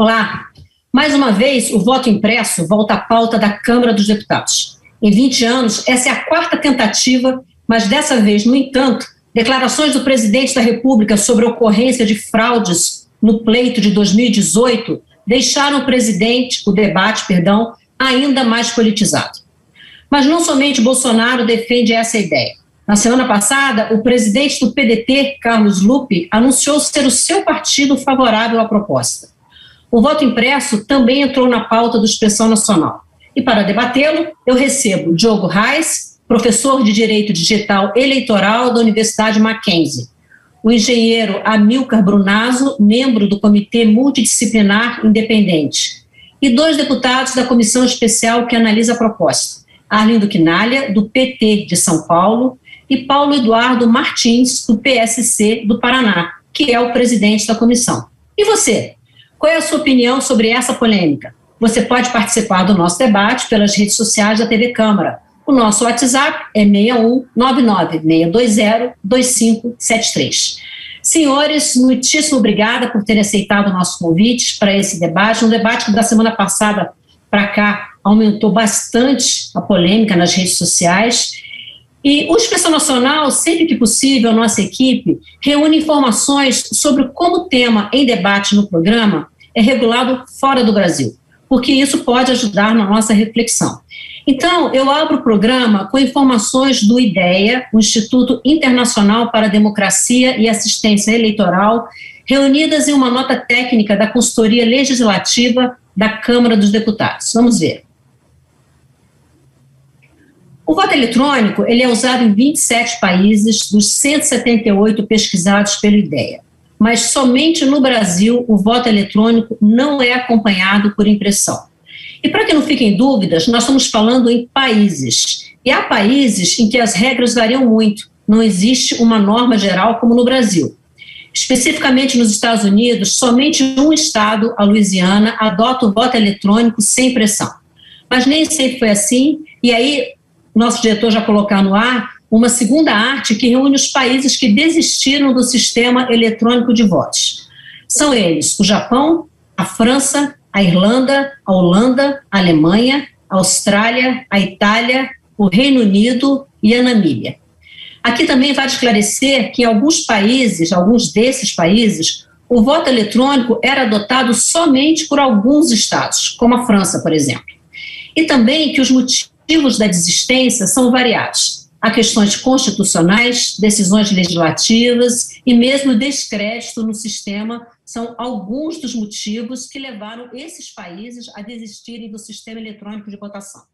Olá. Mais uma vez, o voto impresso volta à pauta da Câmara dos Deputados. Em 20 anos, essa é a quarta tentativa, mas dessa vez, no entanto, declarações do presidente da República sobre a ocorrência de fraudes no pleito de 2018 deixaram o debate, ainda mais politizado. Mas não somente Bolsonaro defende essa ideia. Na semana passada, o presidente do PDT, Carlos Lupe, anunciou ser o seu partido favorável à proposta. O voto impresso também entrou na pauta do Expressão Nacional. E para debatê-lo, eu recebo Diogo Reis, professor de Direito Digital Eleitoral da Universidade Mackenzie, o engenheiro Amilcar Brunazzo, membro do Comitê Multidisciplinar Independente, e 2 deputados da Comissão Especial que analisa a proposta, Arlindo Quinalha, do PT de São Paulo, e Paulo Eduardo Martins, do PSC do Paraná, que é o presidente da comissão. E você? Qual é a sua opinião sobre essa polêmica? Você pode participar do nosso debate pelas redes sociais da TV Câmara. O nosso WhatsApp é 61-99620-2573. Senhores, muitíssimo obrigada por terem aceitado o nosso convite para esse debate, um debate que da semana passada para cá aumentou bastante a polêmica nas redes sociais. E o Expressão Nacional, sempre que possível, nossa equipe reúne informações sobre como o tema em debate no programa é regulado fora do Brasil, porque isso pode ajudar na nossa reflexão. Então, eu abro o programa com informações do IDEA, o Instituto Internacional para a Democracia e Assistência Eleitoral, reunidas em uma nota técnica da Consultoria Legislativa da Câmara dos Deputados. Vamos ver. O voto eletrônico ele é usado em 27 países dos 178 pesquisados pelo IDEA, mas somente no Brasil o voto eletrônico não é acompanhado por impressão. E para que não fiquem dúvidas, nós estamos falando em países, e há países em que as regras variam muito, não existe uma norma geral como no Brasil. Especificamente nos Estados Unidos, somente um estado, a Louisiana, adota o voto eletrônico sem impressão. Mas nem sempre foi assim, e aí nosso diretor já colocou no ar uma segunda arte que reúne os países que desistiram do sistema eletrônico de votos. São eles o Japão, a França, a Irlanda, a Holanda, a Alemanha, a Austrália, a Itália, o Reino Unido e a Namíbia. Aqui também vale esclarecer que em alguns desses países, o voto eletrônico era adotado somente por alguns estados, como a França, por exemplo. E também que os motivos da desistência são variados. Há questões constitucionais, decisões legislativas e mesmo descrédito no sistema são alguns dos motivos que levaram esses países a desistirem do sistema eletrônico de votação.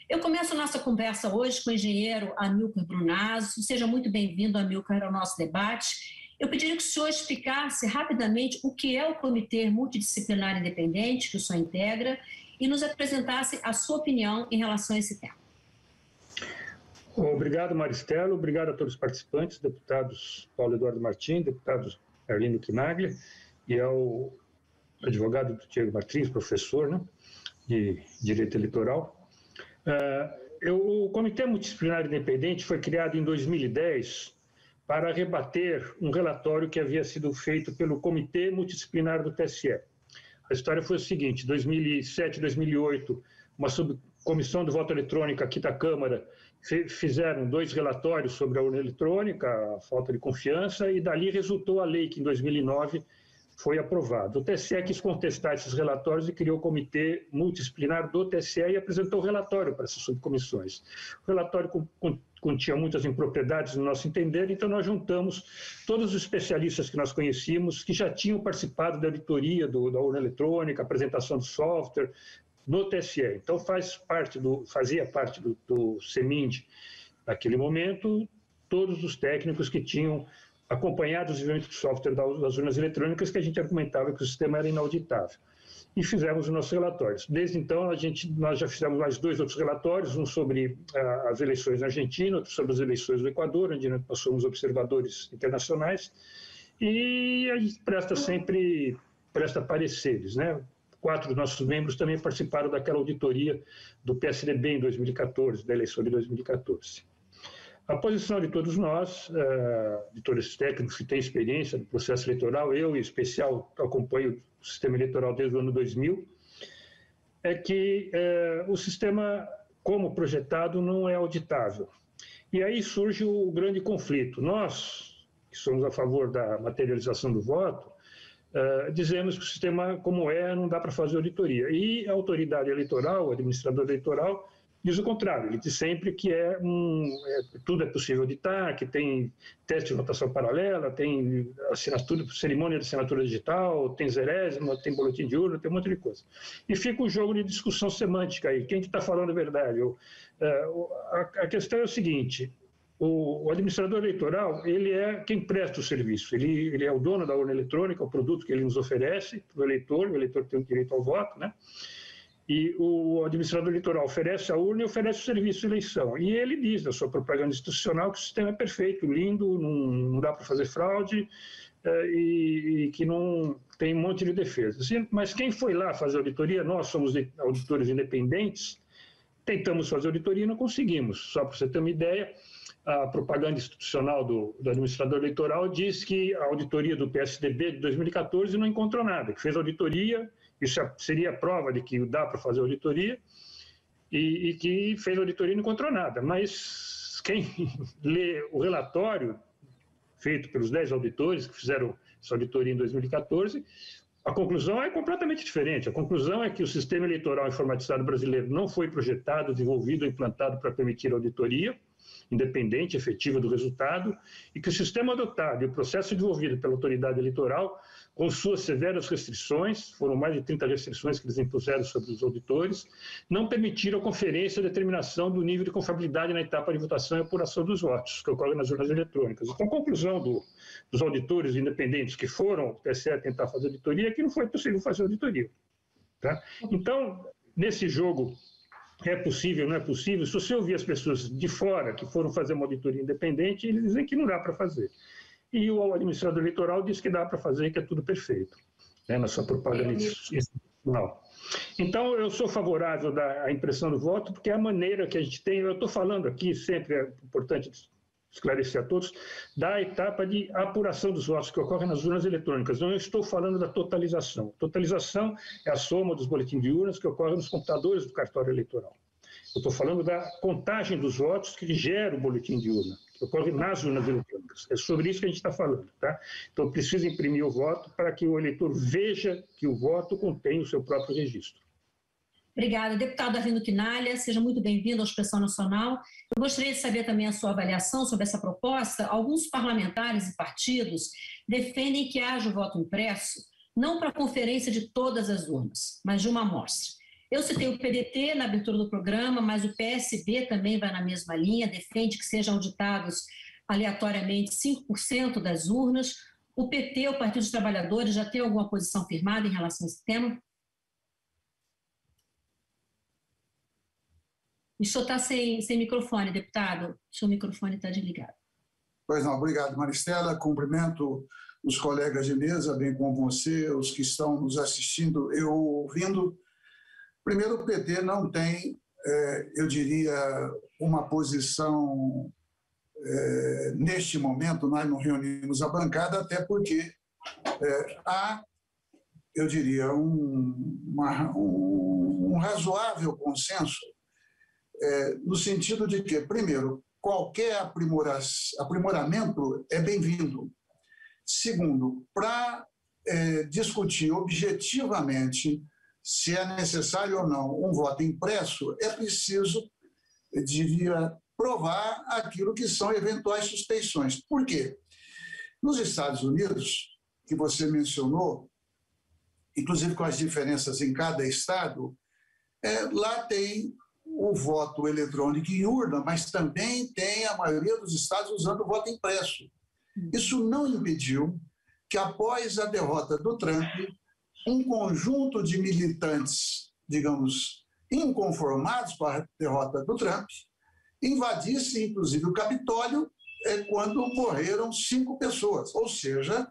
Eu começo a nossa conversa hoje com o engenheiro Amilcar Brunazzo. Seja muito bem-vindo, Amilcar, ao nosso debate. Eu pediria que o senhor explicasse rapidamente o que é o Comitê Multidisciplinar Independente, que o senhor integra, e nos apresentasse a sua opinião em relação a esse tema. Obrigado, Maristelo. Obrigado a todos os participantes, deputados Paulo Eduardo Martins, deputado Arlindo Quinaglia, e ao advogado Diego Martins, professor, né, de Direito Eleitoral. O Comitê Multidisciplinar Independente foi criado em 2010 para rebater um relatório que havia sido feito pelo Comitê Multidisciplinar do TSE. A história foi o seguinte: em 2007, 2008, uma subcomissão de voto eletrônico aqui da Câmara fizeram 2 relatórios sobre a urna eletrônica, a falta de confiança, e dali resultou a lei que em 2009 foi aprovada. O TSE quis contestar esses relatórios e criou o Comitê Multidisciplinar do TSE e apresentou o relatório para essas subcomissões. O relatório continha muitas impropriedades no nosso entender, então nós juntamos todos os especialistas que nós conhecíamos, que já tinham participado da auditoria da urna eletrônica, apresentação do software, no TSE. Então fazia parte do CEMIND, naquele momento, todos os técnicos que tinham acompanhado o desenvolvimento do software das urnas eletrônicas, que a gente argumentava que o sistema era inauditável. E fizemos os nossos relatórios. Desde então, nós já fizemos mais 2 outros relatórios, um sobre as eleições na Argentina, outro sobre as eleições do Equador, onde nós somos observadores internacionais, e a gente presta pareceres, né? 4 dos nossos membros também participaram daquela auditoria do PSDB em 2014, da eleição de 2014. A posição de todos nós, de todos esses técnicos que têm experiência no processo eleitoral, eu em especial acompanho o sistema eleitoral desde o ano 2000, é que o sistema, como projetado, não é auditável. E aí surge o grande conflito. Nós, que somos a favor da materialização do voto, dizemos que o sistema, como não dá para fazer auditoria. E a autoridade eleitoral, o administrador eleitoral, diz o contrário. Ele diz sempre que tudo é possível auditar, que tem teste de votação paralela, tem cerimônia de assinatura digital, tem zerésima, tem boletim de urna, tem um monte de coisa. E fica um jogo de discussão semântica aí. Quem que está falando a verdade? A questão é o seguinte: o administrador eleitoral, ele é quem presta o serviço, ele é o dono da urna eletrônica, o produto que ele nos oferece para o eleitor tem o direito ao voto, né? E o administrador eleitoral oferece a urna e oferece o serviço de eleição. E ele diz na sua propaganda institucional que o sistema é perfeito, lindo, não dá para fazer fraude e que não tem um monte de defesas. Mas quem foi lá fazer auditoria, nós somos auditores independentes, tentamos fazer auditoria e não conseguimos. Só para você ter uma ideia, a propaganda institucional do administrador eleitoral diz que a auditoria do PSDB de 2014 não encontrou nada, que fez auditoria, isso seria a prova de que dá para fazer auditoria, e que fez auditoria e não encontrou nada. Mas quem lê o relatório feito pelos 10 auditores que fizeram essa auditoria em 2014, a conclusão é completamente diferente. A conclusão é que o sistema eleitoral informatizado brasileiro não foi projetado, desenvolvido ou implantado para permitir auditoria independente, efetiva do resultado, e que o sistema adotado e o processo desenvolvido pela autoridade eleitoral, com suas severas restrições, foram mais de 30 restrições que eles impuseram sobre os auditores, não permitiram a conferência a determinação do nível de confiabilidade na etapa de votação e apuração dos votos, que ocorre nas urnas eletrônicas. Então, a conclusão dos auditores independentes que foram ao TSE tentar fazer auditoria é que não foi possível fazer auditoria. Tá? Então, nesse jogo, é possível, não é possível? Se você ouvir as pessoas de fora que foram fazer uma auditoria independente, eles dizem que não dá para fazer. E o administrador eleitoral diz que dá para fazer, que é tudo perfeito, né, na sua propaganda institucional. Então, eu sou favorável à impressão do voto, porque é a maneira que a gente tem, eu estou falando aqui, sempre é importante esclarecer a todos, da etapa de apuração dos votos que ocorre nas urnas eletrônicas. Não estou falando da totalização. Totalização é a soma dos boletins de urnas que ocorre nos computadores do cartório eleitoral. Eu estou falando da contagem dos votos que gera o boletim de urna, que ocorre nas urnas eletrônicas. É sobre isso que a gente está falando. Tá? Então, precisa imprimir o voto para que o eleitor veja que o voto contém o seu próprio registro. Obrigada. Deputado Arlindo Quinalha, seja muito bem-vindo à Expressão Nacional. Eu gostaria de saber também a sua avaliação sobre essa proposta. Alguns parlamentares e partidos defendem que haja o voto impresso, não para a conferência de todas as urnas, mas de uma amostra. Eu citei o PDT na abertura do programa, mas o PSB também vai na mesma linha, defende que sejam auditados aleatoriamente 5% das urnas. O PT, o Partido dos Trabalhadores, já tem alguma posição firmada em relação a esse tema? O senhor está sem microfone, deputado. O seu microfone está desligado. Pois não, obrigado, Maristela. Cumprimento os colegas de mesa, bem como você, os que estão nos assistindo, eu ouvindo. Primeiro, o PT não tem, eu diria, uma posição, neste momento, nós não reunimos a bancada, até porque há, eu diria, um razoável consenso, no sentido de que, primeiro, qualquer aprimoramento é bem-vindo. Segundo, para discutir objetivamente se é necessário ou não um voto impresso, é preciso, eu diria, provar aquilo que são eventuais suspeições. Por quê? Nos Estados Unidos, que você mencionou, inclusive com as diferenças em cada estado, lá tem o voto eletrônico em urna, mas também tem a maioria dos estados usando o voto impresso. Isso não impediu que, após a derrota do Trump, um conjunto de militantes, digamos, inconformados com a derrota do Trump, invadisse, inclusive, o Capitólio quando morreram 5 pessoas. Ou seja,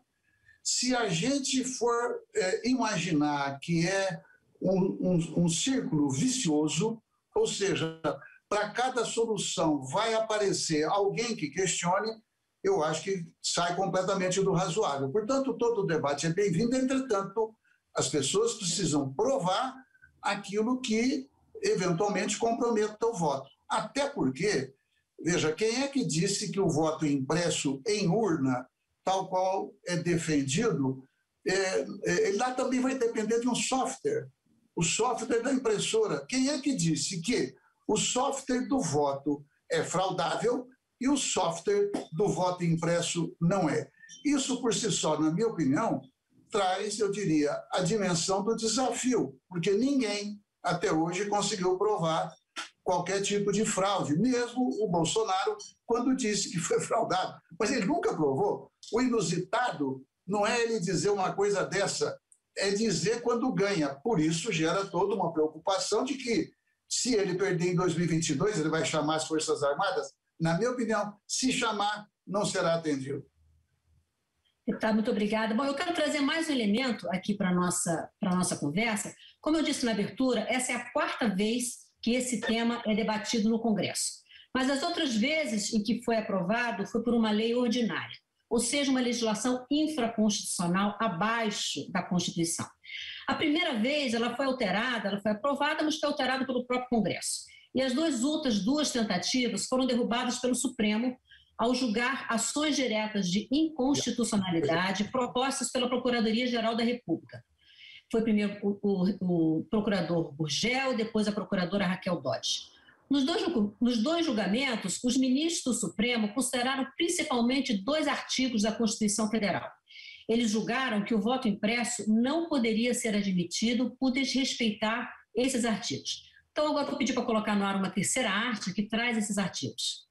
se a gente for imaginar que é um círculo vicioso, ou seja, para cada solução vai aparecer alguém que questione, eu acho que sai completamente do razoável. Portanto, todo o debate é bem-vindo, entretanto, as pessoas precisam provar aquilo que eventualmente comprometa o voto. Até porque, veja, quem é que disse que o voto impresso em urna, tal qual é defendido, lá também vai depender de um software, o software da impressora. Quem é que disse que o software do voto é fraudável e o software do voto impresso não é? Isso, por si só, na minha opinião, traz, eu diria, a dimensão do desafio, porque ninguém, até hoje, conseguiu provar qualquer tipo de fraude, mesmo o Bolsonaro, quando disse que foi fraudado. Mas ele nunca provou. O inusitado não é ele dizer uma coisa dessa, é dizer quando ganha. Por isso, gera toda uma preocupação de que, se ele perder em 2022, ele vai chamar as Forças Armadas? Na minha opinião, se chamar, não será atendido. Deputado, muito obrigada. Bom, eu quero trazer mais um elemento aqui para a nossa conversa. Como eu disse na abertura, essa é a 4ª vez que esse tema é debatido no Congresso. Mas as outras vezes em que foi aprovado foi por uma lei ordinária, ou seja, uma legislação infraconstitucional abaixo da Constituição. A primeira vez ela foi alterada, ela foi aprovada, mas foi alterada pelo próprio Congresso. E as outras duas tentativas foram derrubadas pelo Supremo ao julgar ações diretas de inconstitucionalidade propostas pela Procuradoria-Geral da República. Foi primeiro o procurador Gurgel, depois a procuradora Raquel Dodge. Nos dois julgamentos, os ministros do Supremo consideraram principalmente 2 artigos da Constituição Federal. Eles julgaram que o voto impresso não poderia ser admitido por desrespeitar esses artigos. Então, agora vou pedir para colocar no ar uma terceira arte que traz esses artigos.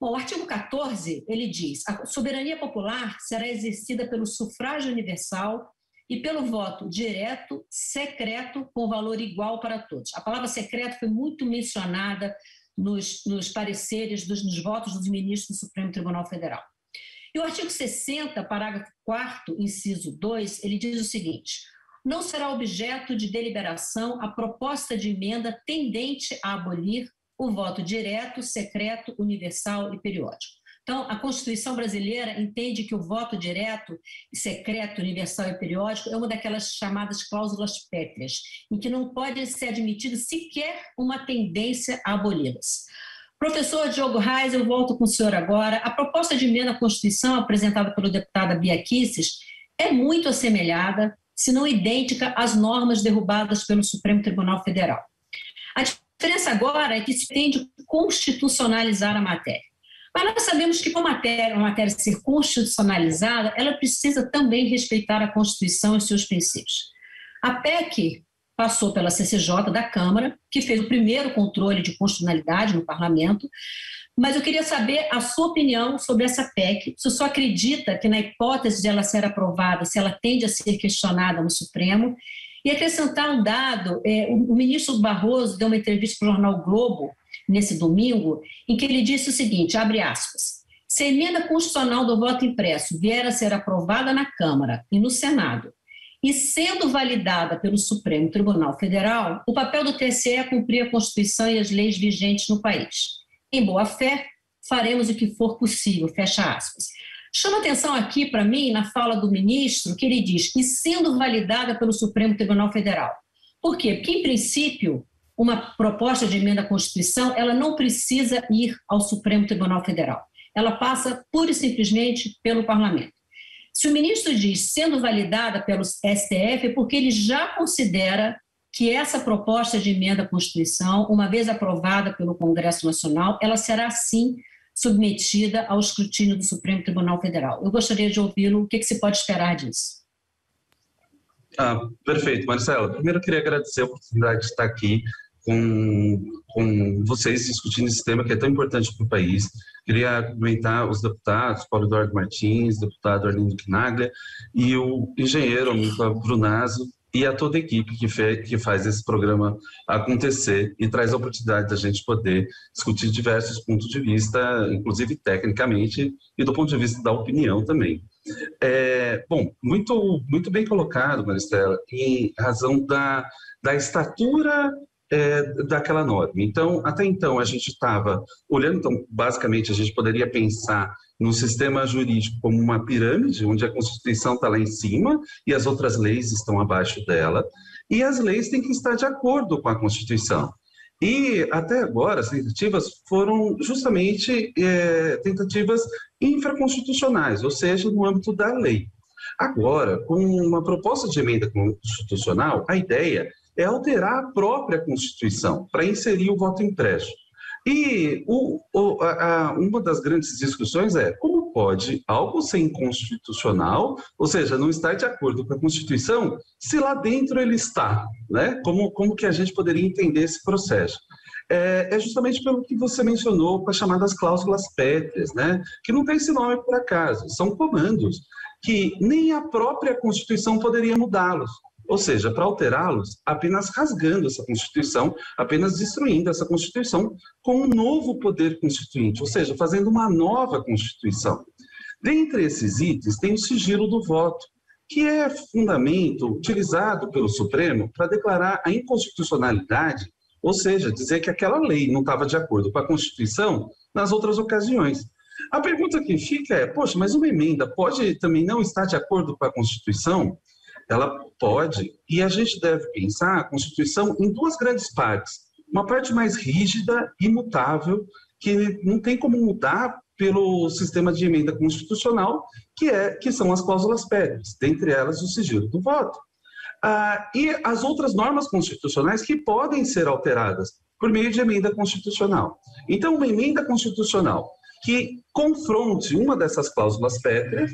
Bom, o artigo 14, ele diz: a soberania popular será exercida pelo sufrágio universal e pelo voto direto, secreto, com valor igual para todos. A palavra secreto foi muito mencionada nos pareceres, nos votos dos ministros do Supremo Tribunal Federal. E o artigo 60, parágrafo 4º, inciso 2, ele diz o seguinte: não será objeto de deliberação a proposta de emenda tendente a abolir o voto direto, secreto, universal e periódico. Então, a Constituição brasileira entende que o voto direto, secreto, universal e periódico é uma daquelas chamadas cláusulas pétreas, em que não pode ser admitido sequer uma tendência a aboli-las. Professor Diogo Reis, eu volto com o senhor agora. A proposta de emenda à Constituição apresentada pelo deputado Bia Kicis é muito assemelhada, se não idêntica, às normas derrubadas pelo Supremo Tribunal Federal. A diferença agora é que se tende a constitucionalizar a matéria. Mas nós sabemos que, para uma matéria ser constitucionalizada, ela precisa também respeitar a Constituição e seus princípios. A PEC passou pela CCJ da Câmara, que fez o primeiro controle de constitucionalidade no Parlamento, mas eu queria saber a sua opinião sobre essa PEC. Se o senhor acredita que, na hipótese de ela ser aprovada, se ela tende a ser questionada no Supremo, e acrescentar um dado, o ministro Barroso deu uma entrevista para o jornal o Globo, nesse domingo, em que ele disse o seguinte, abre aspas: se a emenda constitucional do voto impresso vier a ser aprovada na Câmara e no Senado, e sendo validada pelo Supremo Tribunal Federal, o papel do TSE é cumprir a Constituição e as leis vigentes no país. Em boa fé, faremos o que for possível, fecha aspas. Chama atenção aqui, para mim, na fala do ministro, que ele diz, e sendo validada pelo Supremo Tribunal Federal. Por quê? Porque, em princípio, uma proposta de emenda à Constituição, ela não precisa ir ao Supremo Tribunal Federal. Ela passa pura e simplesmente pelo Parlamento. Se o ministro diz sendo validada pelo STF, é porque ele já considera que essa proposta de emenda à Constituição, uma vez aprovada pelo Congresso Nacional, ela será, sim, submetida ao escrutínio do Supremo Tribunal Federal. Eu gostaria de ouvi-lo, o que se pode esperar disso? Perfeito, Marcelo. Primeiro eu queria agradecer a oportunidade de estar aqui com vocês discutindo esse tema que é tão importante para o país. Queria cumprimentar os deputados, Paulo Eduardo Martins, deputado Arlindo Quinaglia e o engenheiro Amilcar Brunazzo e a toda a equipe que faz esse programa acontecer e traz a oportunidade da gente poder discutir diversos pontos de vista, inclusive tecnicamente e do ponto de vista da opinião também. Bom, muito bem colocado, Maristela, em razão da estatura daquela norma. Então, até então, a gente estava olhando, então, basicamente, a gente poderia pensar no sistema jurídico como uma pirâmide, onde a Constituição está lá em cima e as outras leis estão abaixo dela, e as leis têm que estar de acordo com a Constituição. E, até agora, as tentativas foram justamente tentativas infraconstitucionais, ou seja, no âmbito da lei. Agora, com uma proposta de emenda constitucional, a ideia é alterar a própria Constituição para inserir o voto impresso. E uma das grandes discussões é como pode algo ser inconstitucional, ou seja, não estar de acordo com a Constituição, se lá dentro ele está, né? Como que a gente poderia entender esse processo? É justamente pelo que você mencionou com as chamadas cláusulas pétreas, né? Que não tem esse nome por acaso, são comandos que nem a própria Constituição poderia mudá-los. Ou seja, para alterá-los, apenas rasgando essa Constituição, apenas destruindo essa Constituição com um novo poder constituinte, ou seja, fazendo uma nova Constituição. Dentre esses itens tem o sigilo do voto, que é fundamento utilizado pelo Supremo para declarar a inconstitucionalidade, ou seja, dizer que aquela lei não estava de acordo com a Constituição nas outras ocasiões. A pergunta que fica é, poxa, mas uma emenda pode também não estar de acordo com a Constituição? Ela pode, e a gente deve pensar a Constituição em duas grandes partes. Uma parte mais rígida, imutável, que não tem como mudar pelo sistema de emenda constitucional, que são as cláusulas pétreas, dentre elas o sigilo do voto. E as outras normas constitucionais que podem ser alteradas por meio de emenda constitucional. Então, uma emenda constitucional que confronte uma dessas cláusulas pétreas,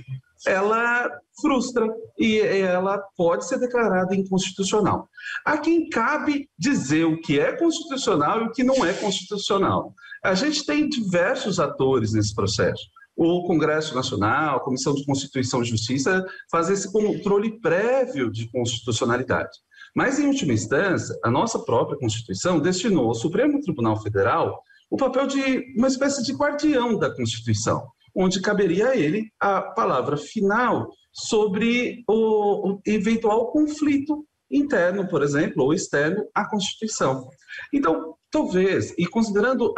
ela frustra e ela pode ser declarada inconstitucional. A quem cabe dizer o que é constitucional e o que não é constitucional. A gente tem diversos atores nesse processo. O Congresso Nacional, a Comissão de Constituição e Justiça faz esse controle prévio de constitucionalidade. Mas, em última instância, a nossa própria Constituição destinou ao Supremo Tribunal Federal o papel de uma espécie de guardião da Constituição, onde caberia a ele a palavra final sobre o eventual conflito interno, por exemplo, ou externo à Constituição. Então, talvez, e considerando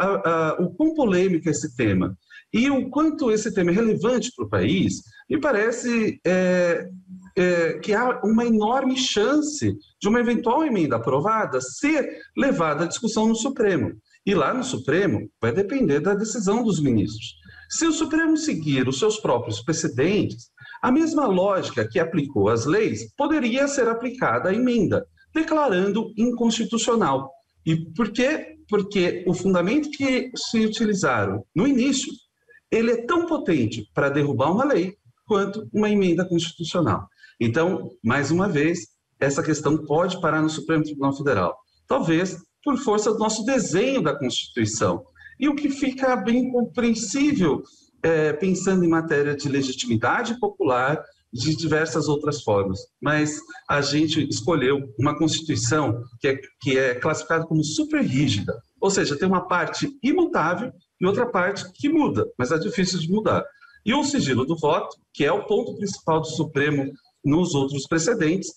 o quão polêmico é esse tema e o quanto esse tema é relevante para o país, me parece que há uma enorme chance de uma eventual emenda aprovada ser levada à discussão no Supremo. E lá no Supremo vai depender da decisão dos ministros. Se o Supremo seguir os seus próprios precedentes, a mesma lógica que aplicou às leis poderia ser aplicada à emenda, declarando inconstitucional. E por quê? Porque o fundamento que se utilizaram no início, ele é tão potente para derrubar uma lei quanto uma emenda constitucional. Então, mais uma vez, essa questão pode parar no Supremo Tribunal Federal. Talvez por força do nosso desenho da Constituição. E o que fica bem compreensível, pensando em matéria de legitimidade popular, de diversas outras formas. Mas a gente escolheu uma Constituição que é classificada como super rígida, ou seja, tem uma parte imutável e outra parte que muda, mas é difícil de mudar. E o sigilo do voto, que é o ponto principal do Supremo nos outros precedentes,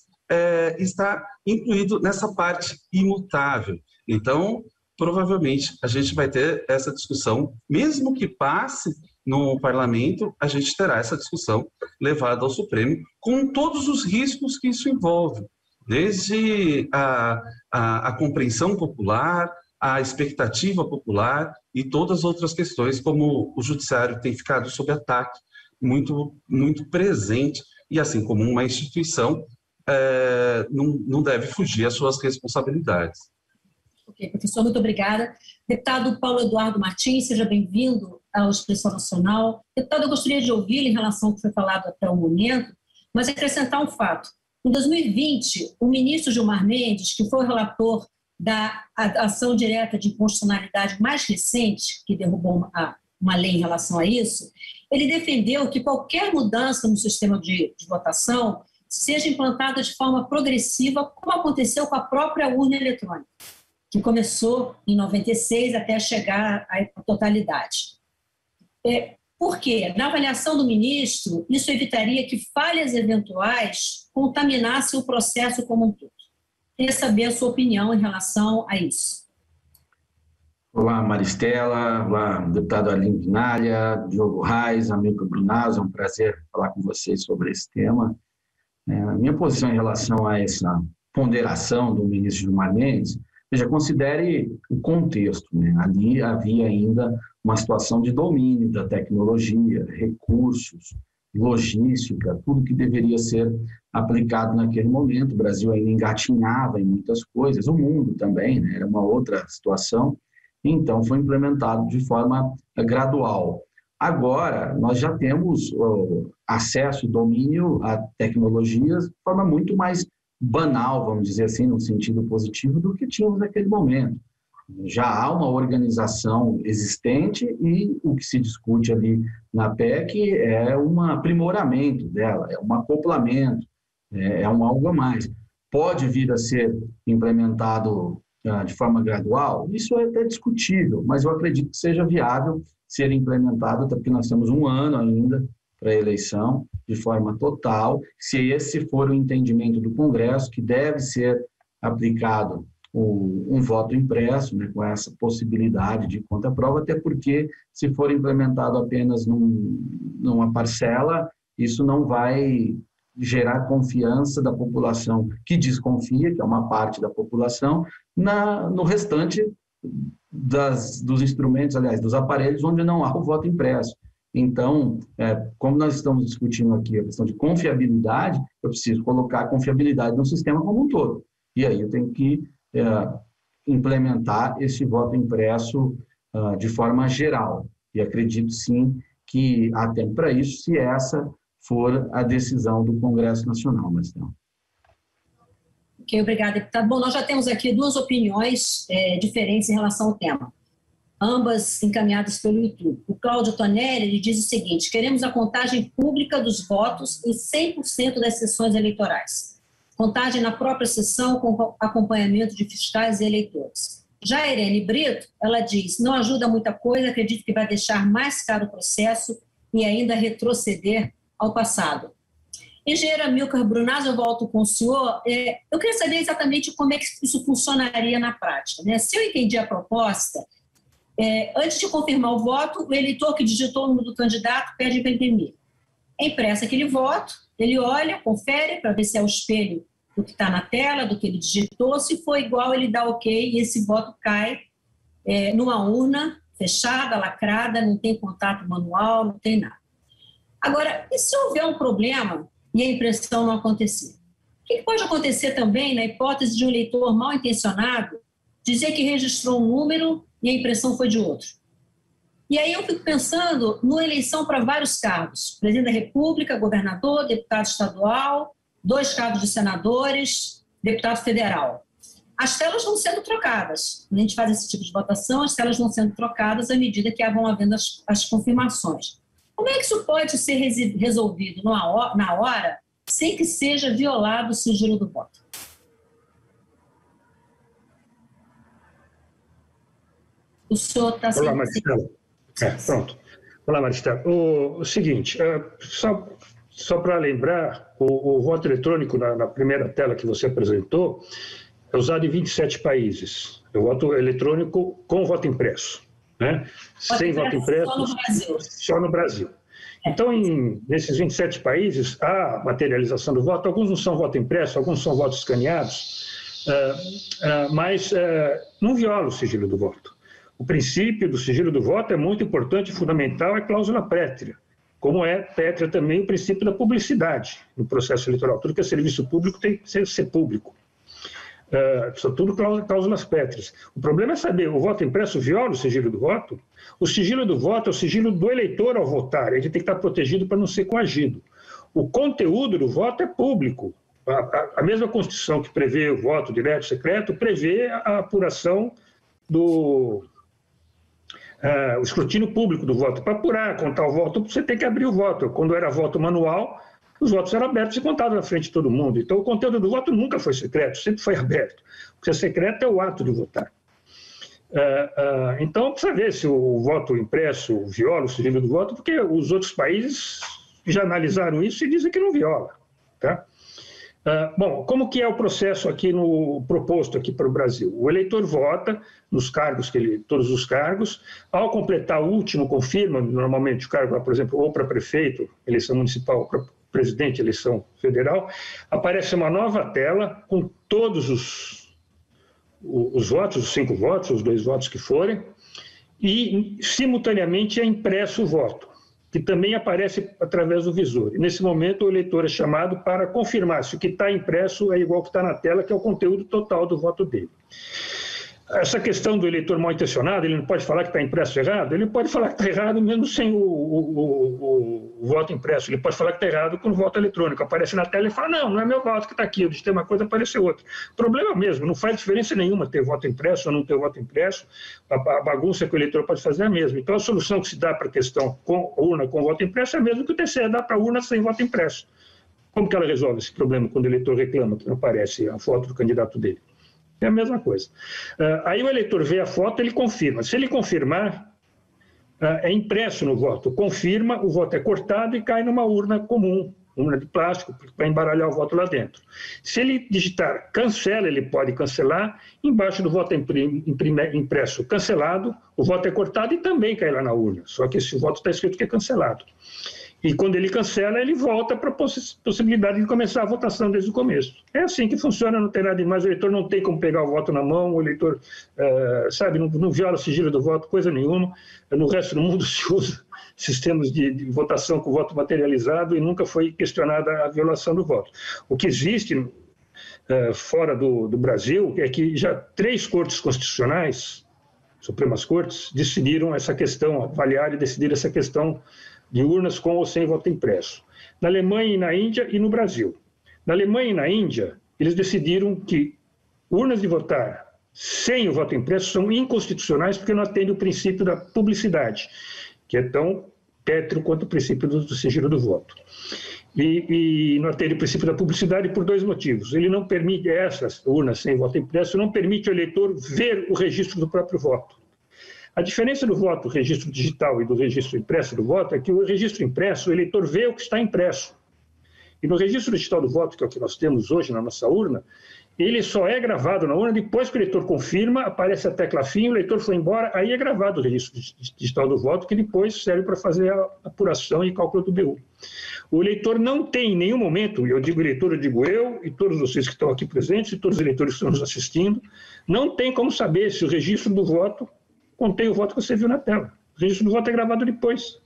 está incluído nessa parte imutável. Então, provavelmente, a gente vai ter essa discussão, mesmo que passe no parlamento, a gente terá essa discussão levada ao Supremo, com todos os riscos que isso envolve, desde a compreensão popular, a expectativa popular e todas as outras questões, como o judiciário tem ficado sob ataque, muito, muito presente, e assim como uma instituição não deve fugir às suas responsabilidades. Ok, professor, muito obrigada. Deputado Paulo Eduardo Martins, seja bem-vindo ao Expressão Nacional. Deputado, eu gostaria de ouvir em relação ao que foi falado até o momento, mas acrescentar um fato. Em 2020, o ministro Gilmar Mendes, que foi o relator da ação direta de inconstitucionalidade mais recente, que derrubou uma lei em relação a isso, ele defendeu que qualquer mudança no sistema de votação seja implantada de forma progressiva, como aconteceu com a própria urna eletrônica, que começou em 96 até chegar à totalidade. Por quê? Na avaliação do ministro, isso evitaria que falhas eventuais contaminassem o processo como um todo. Queria saber a sua opinião em relação a isso. Olá, Maristela, olá, deputado Arlindo Quinalha, Diogo Reis, Amilcar Brunazzo, é um prazer falar com vocês sobre esse tema. A minha posição em relação a essa ponderação do ministro Gilmar Mendes, veja, considere o contexto, né? Ali havia ainda uma situação de domínio da tecnologia, recursos, logística, tudo que deveria ser aplicado naquele momento. O Brasil ainda engatinhava em muitas coisas, o mundo também, né? Era uma outra situação. Então, foi implementado de forma gradual. Agora, nós já temos acesso e domínio a tecnologias de forma muito mais banal, vamos dizer assim, no sentido positivo, do que tínhamos naquele momento. Já há uma organização existente e o que se discute ali na PEC é um aprimoramento dela, é um acoplamento, é um algo a mais. Pode vir a ser implementado de forma gradual? Isso é até discutível, mas eu acredito que seja viável ser implementado, até porque nós temos um ano ainda para a eleição, de forma total. Se esse for o entendimento do Congresso, que deve ser aplicado um voto impresso, né, com essa possibilidade de contraprova, até porque, se for implementado apenas numa parcela, isso não vai gerar confiança da população que desconfia, que é uma parte da população, no restante dos instrumentos, aliás, dos aparelhos onde não há o voto impresso. Então, como nós estamos discutindo aqui a questão de confiabilidade, eu preciso colocar a confiabilidade no sistema como um todo. E aí eu tenho que implementar esse voto impresso de forma geral. E acredito, sim, que há tempo para isso, se essa for a decisão do Congresso Nacional, Maristela. Ok, obrigada, deputado. Bom, nós já temos aqui duas opiniões diferentes em relação ao tema, ambas encaminhadas pelo YouTube. O Cláudio Tonelli ele diz o seguinte: queremos a contagem pública dos votos em 100% das sessões eleitorais. Contagem na própria sessão com acompanhamento de fiscais e eleitores. Já a Irene Brito, ela diz, não ajuda muita coisa, acredito que vai deixar mais caro o processo e ainda retroceder ao passado. Engenheiro Amilcar Brunazzo, eu volto com o senhor. Eu queria saber exatamente como é que isso funcionaria na prática, né? Se eu entendi a proposta, antes de confirmar o voto, o eleitor que digitou o número do candidato pede para imprimir. É impresso aquele voto, ele olha, confere para ver se é o espelho do que está na tela, do que ele digitou. Se for igual, ele dá ok e esse voto cai numa urna fechada, lacrada, não tem contato manual, não tem nada. Agora, e se houver um problema e a impressão não acontecer? O que pode acontecer também na hipótese de um eleitor mal intencionado dizer que registrou um número e a impressão foi de outro? E aí eu fico pensando numa eleição para vários cargos: presidente da República, governador, deputado estadual, 2 cargos de senadores, deputado federal. As telas vão sendo trocadas. Quando a gente faz esse tipo de votação, as telas vão sendo trocadas à medida que vão havendo as confirmações. Como é que isso pode ser resolvido na hora, sem que seja violado o sigilo do voto? O senhor está Olá, Maristela. Pronto. Olá, Maristela. O seguinte, só para lembrar, o voto eletrônico na primeira tela que você apresentou é usado em 27 países. É o voto eletrônico com voto impresso, né? Sem voto impresso, só no Brasil. Só no Brasil. Então, nesses 27 países, há materialização do voto. Alguns não são voto impresso, alguns são votos escaneados, mas não viola o sigilo do voto. O princípio do sigilo do voto é muito importante e fundamental, é a cláusula pétrea, como é pétrea também o princípio da publicidade no processo eleitoral. Tudo que é serviço público tem que ser público. São tudo cláusulas pétreas. O problema é saber, o voto impresso viola o sigilo do voto? O sigilo do voto é o sigilo do eleitor ao votar, ele tem que estar protegido para não ser coagido. O conteúdo do voto é público. A mesma Constituição que prevê o voto direto secreto prevê a apuração o escrutínio público do voto. Para apurar, contar o voto, você tem que abrir o voto. Quando era voto manual, os votos eram abertos e contados na frente de todo mundo. Então, o conteúdo do voto nunca foi secreto, sempre foi aberto. O que é secreto é o ato de votar. Então, precisa ver se o voto impresso viola o sigilo do voto, porque os outros países já analisaram isso e dizem que não viola. Tá? Bom, como que é o processo aqui proposto aqui para o Brasil? O eleitor vota nos cargos, todos os cargos, ao completar o último, confirma normalmente o cargo, por exemplo, ou para prefeito, eleição municipal, ou para presidente, eleição federal, aparece uma nova tela com todos os votos, os 5 votos, os 2 votos que forem, e simultaneamente é impresso o voto, que também aparece através do visor. E nesse momento o eleitor é chamado para confirmar se o que está impresso é igual ao que está na tela, que é o conteúdo total do voto dele. Essa questão do eleitor mal intencionado, ele não pode falar que está impresso errado, ele pode falar que está errado mesmo sem o voto impresso, ele pode falar que está errado com o voto eletrônico, aparece na tela e fala, não é meu voto que está aqui, eu digitei uma coisa, apareceu outra. Problema mesmo, não faz diferença nenhuma ter voto impresso ou não ter voto impresso, a bagunça que o eleitor pode fazer é a mesma. Então a solução que se dá para a questão com urna com voto impresso é a mesma que o TCE dá para a urna sem voto impresso. Como que ela resolve esse problema quando o eleitor reclama que não aparece a foto do candidato dele? É a mesma coisa. Aí o eleitor vê a foto, ele confirma. Se ele confirmar, é impresso no voto. Confirma, o voto é cortado e cai numa urna comum, urna de plástico, para embaralhar o voto lá dentro. Se ele digitar cancela, ele pode cancelar. Embaixo do voto impresso cancelado, o voto é cortado e também cai lá na urna. Só que esse voto está escrito que é cancelado. E quando ele cancela, ele volta para a possibilidade de começar a votação desde o começo. É assim que funciona, não tem nada demais, o eleitor não tem como pegar o voto na mão, o eleitor, não viola o sigilo do voto, coisa nenhuma. No resto do mundo se usa sistemas de votação com voto materializado e nunca foi questionada a violação do voto. O que existe fora do Brasil é que já 3 cortes constitucionais, Supremas Cortes, decidiram essa questão, avaliaram e decidiram essa questão de urnas com ou sem voto impresso. Na Alemanha e na Índia e no Brasil. Na Alemanha e na Índia, eles decidiram que urnas de votar sem o voto impresso são inconstitucionais porque não atendem o princípio da publicidade, que é tão pétreo quanto o princípio do sigilo do voto. E não atende o princípio da publicidade por 2 motivos. Ele não permite, essas urnas sem voto impresso, não permite ao eleitor ver o registro do próprio voto. A diferença do voto, registro digital e do registro impresso do voto é que o registro impresso, o eleitor vê o que está impresso. E no registro digital do voto, que é o que nós temos hoje na nossa urna, ele só é gravado na urna depois que o eleitor confirma, aparece a tecla fim, o eleitor foi embora, aí é gravado o registro digital do voto, que depois serve para fazer a apuração e cálculo do BU. O eleitor não tem em nenhum momento, eu digo eleitor, eu digo eu, e todos vocês que estão aqui presentes, e todos os eleitores que estão nos assistindo, não tem como saber se o registro do voto contém o voto que você viu na tela. O registro do voto é gravado depois.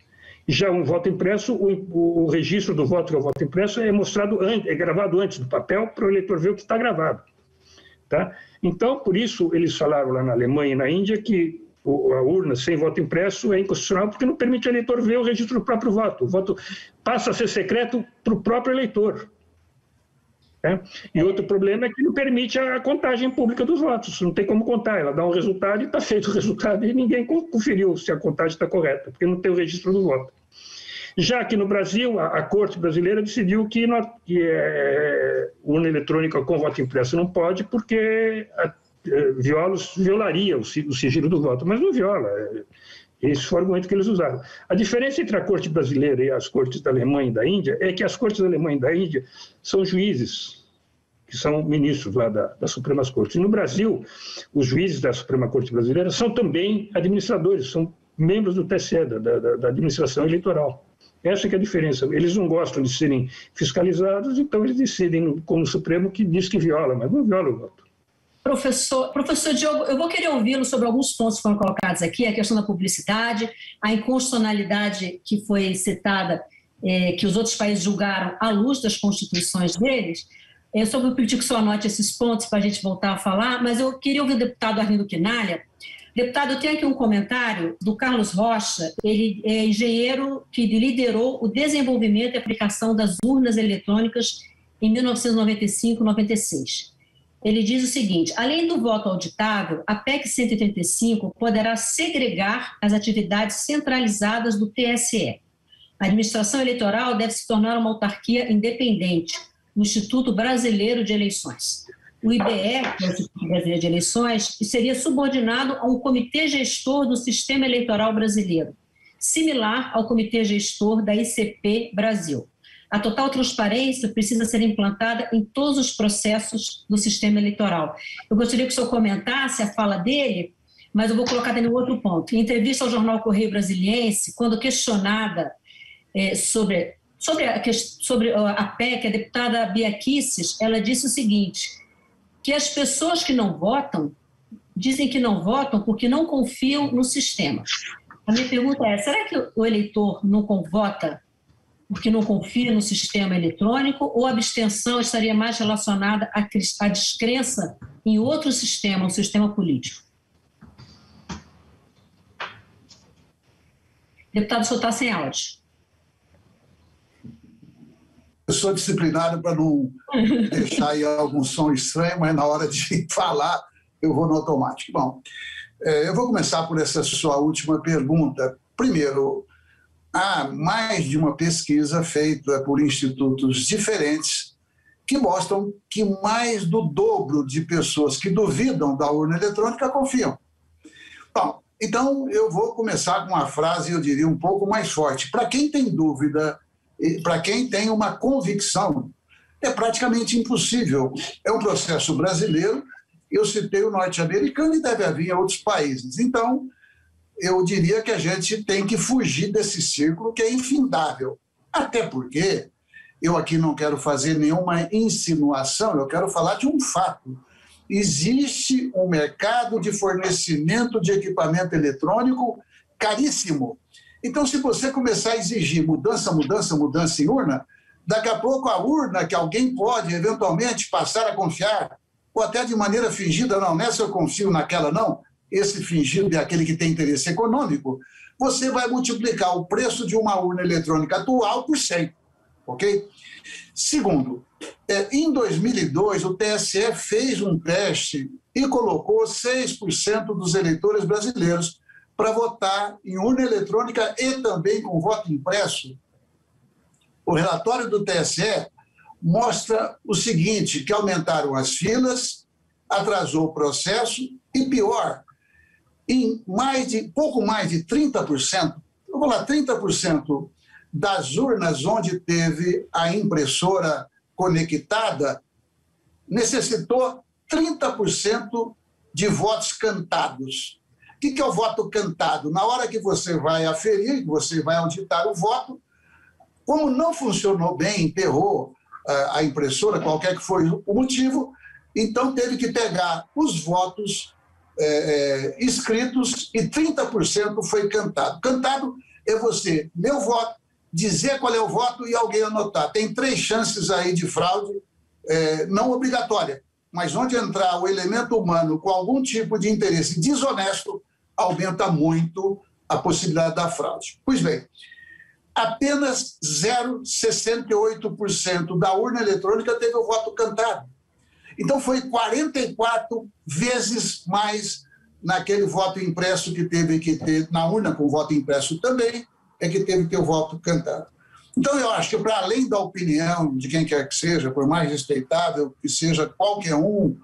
Já um voto impresso, o registro do voto, que é o voto impresso, é mostrado é gravado antes do papel para o eleitor ver o que está gravado. Tá? Então, por isso, eles falaram lá na Alemanha e na Índia que a urna sem voto impresso é inconstitucional porque não permite ao eleitor ver o registro do próprio voto. O voto passa a ser secreto para o próprio eleitor. E outro problema é que não permite a contagem pública dos votos, não tem como contar, ela dá um resultado e está feito o resultado e ninguém conferiu se a contagem está correta, porque não tem o registro do voto. Já que no Brasil, a Corte brasileira decidiu que urna eletrônica com voto impresso não pode porque violaria o sigilo do voto, mas não viola. Esse foi o argumento que eles usaram. A diferença entre a Corte brasileira e as Cortes da Alemanha e da Índia é que as Cortes da Alemanha e da Índia são juízes, que são ministros lá das Supremas Cortes. E no Brasil, os juízes da Suprema Corte brasileira são também administradores, são membros do TSE, da administração eleitoral. Essa que é a diferença. Eles não gostam de serem fiscalizados, então eles decidem, como o Supremo, que diz que viola, mas não viola o voto. Professor Diogo, eu vou querer ouvi-lo sobre alguns pontos que foram colocados aqui, a questão da publicidade, a inconstitucionalidade que foi citada, que os outros países julgaram à luz das constituições deles. Eu só vou pedir que o senhor anote esses pontos para a gente voltar a falar, mas eu queria ouvir o deputado Arlindo Quinalha. Deputado, eu tenho aqui um comentário do Carlos Rocha, ele é engenheiro que liderou o desenvolvimento e aplicação das urnas eletrônicas em 1995-96. Ele diz o seguinte: além do voto auditável, a PEC 135 poderá segregar as atividades centralizadas do TSE. A administração eleitoral deve se tornar uma autarquia independente, o Instituto Brasileiro de Eleições. O IBE, que é o Instituto Brasileiro de Eleições, seria subordinado a um comitê gestor do sistema eleitoral brasileiro, similar ao comitê gestor da ICP Brasil. a total transparência precisa ser implantada em todos os processos do sistema eleitoral. Eu gostaria que o senhor comentasse a fala dele, mas eu vou colocar também um outro ponto. Em entrevista ao jornal Correio Brasiliense, quando questionada sobre a PEC, a deputada Bia Kicis, ela disse o seguinte, que as pessoas que não votam, dizem que não votam porque não confiam no sistema. A minha pergunta é, será que o eleitor não vota porque não confia no sistema eletrônico ou a abstenção estaria mais relacionada à descrença em outro sistema, um sistema político? Deputado, o senhor está sem áudio. Eu sou disciplinado para não deixar aí algum som estranho, mas na hora de falar eu vou no automático. Bom, eu vou começar por essa sua última pergunta. Primeiro, há mais de uma pesquisa feita por institutos diferentes que mostram que mais do dobro de pessoas que duvidam da urna eletrônica confiam. Bom, então eu vou começar com uma frase, eu diria, um pouco mais forte. Para quem tem dúvida, para quem tem uma convicção, é praticamente impossível. É um processo brasileiro, eu citei o norte-americano e deve haver em outros países. Então, eu diria que a gente tem que fugir desse círculo que é infindável. Até porque eu aqui não quero fazer nenhuma insinuação, eu quero falar de um fato. Existe um mercado de fornecimento de equipamento eletrônico caríssimo. Então, se você começar a exigir mudança em urna, daqui a pouco a urna que alguém pode eventualmente passar a confiar, ou até de maneira fingida, não, nessa eu confio, naquela não, esse fingido é aquele que tem interesse econômico, você vai multiplicar o preço de uma urna eletrônica atual por 100, ok? Segundo, em 2002, o TSE fez um teste e colocou 6% dos eleitores brasileiros para votar em urna eletrônica e também com voto impresso. O relatório do TSE mostra o seguinte, que aumentaram as filas, atrasou o processo e, pior, em pouco mais de 30%, eu vou lá, 30% das urnas onde teve a impressora conectada, necessitou 30% de votos cantados. O que é o voto cantado? Na hora que você vai aferir, que você vai auditar o voto, como não funcionou bem, emperrou a impressora, qualquer que foi o motivo, então teve que pegar os votos escritos e 30% foi cantado. Cantado é você ler o voto, dizer qual é o voto e alguém anotar. Tem 3 chances aí de fraude, não obrigatória, mas onde entrar o elemento humano com algum tipo de interesse desonesto, aumenta muito a possibilidade da fraude. Pois bem, apenas 0,68% da urna eletrônica teve o voto cantado. Então foi 44 vezes mais naquele voto impresso que teve que ter, na urna com voto impresso também, é que teve que ter o voto cantado. Então eu acho que para além da opinião de quem quer que seja, por mais respeitável que seja qualquer um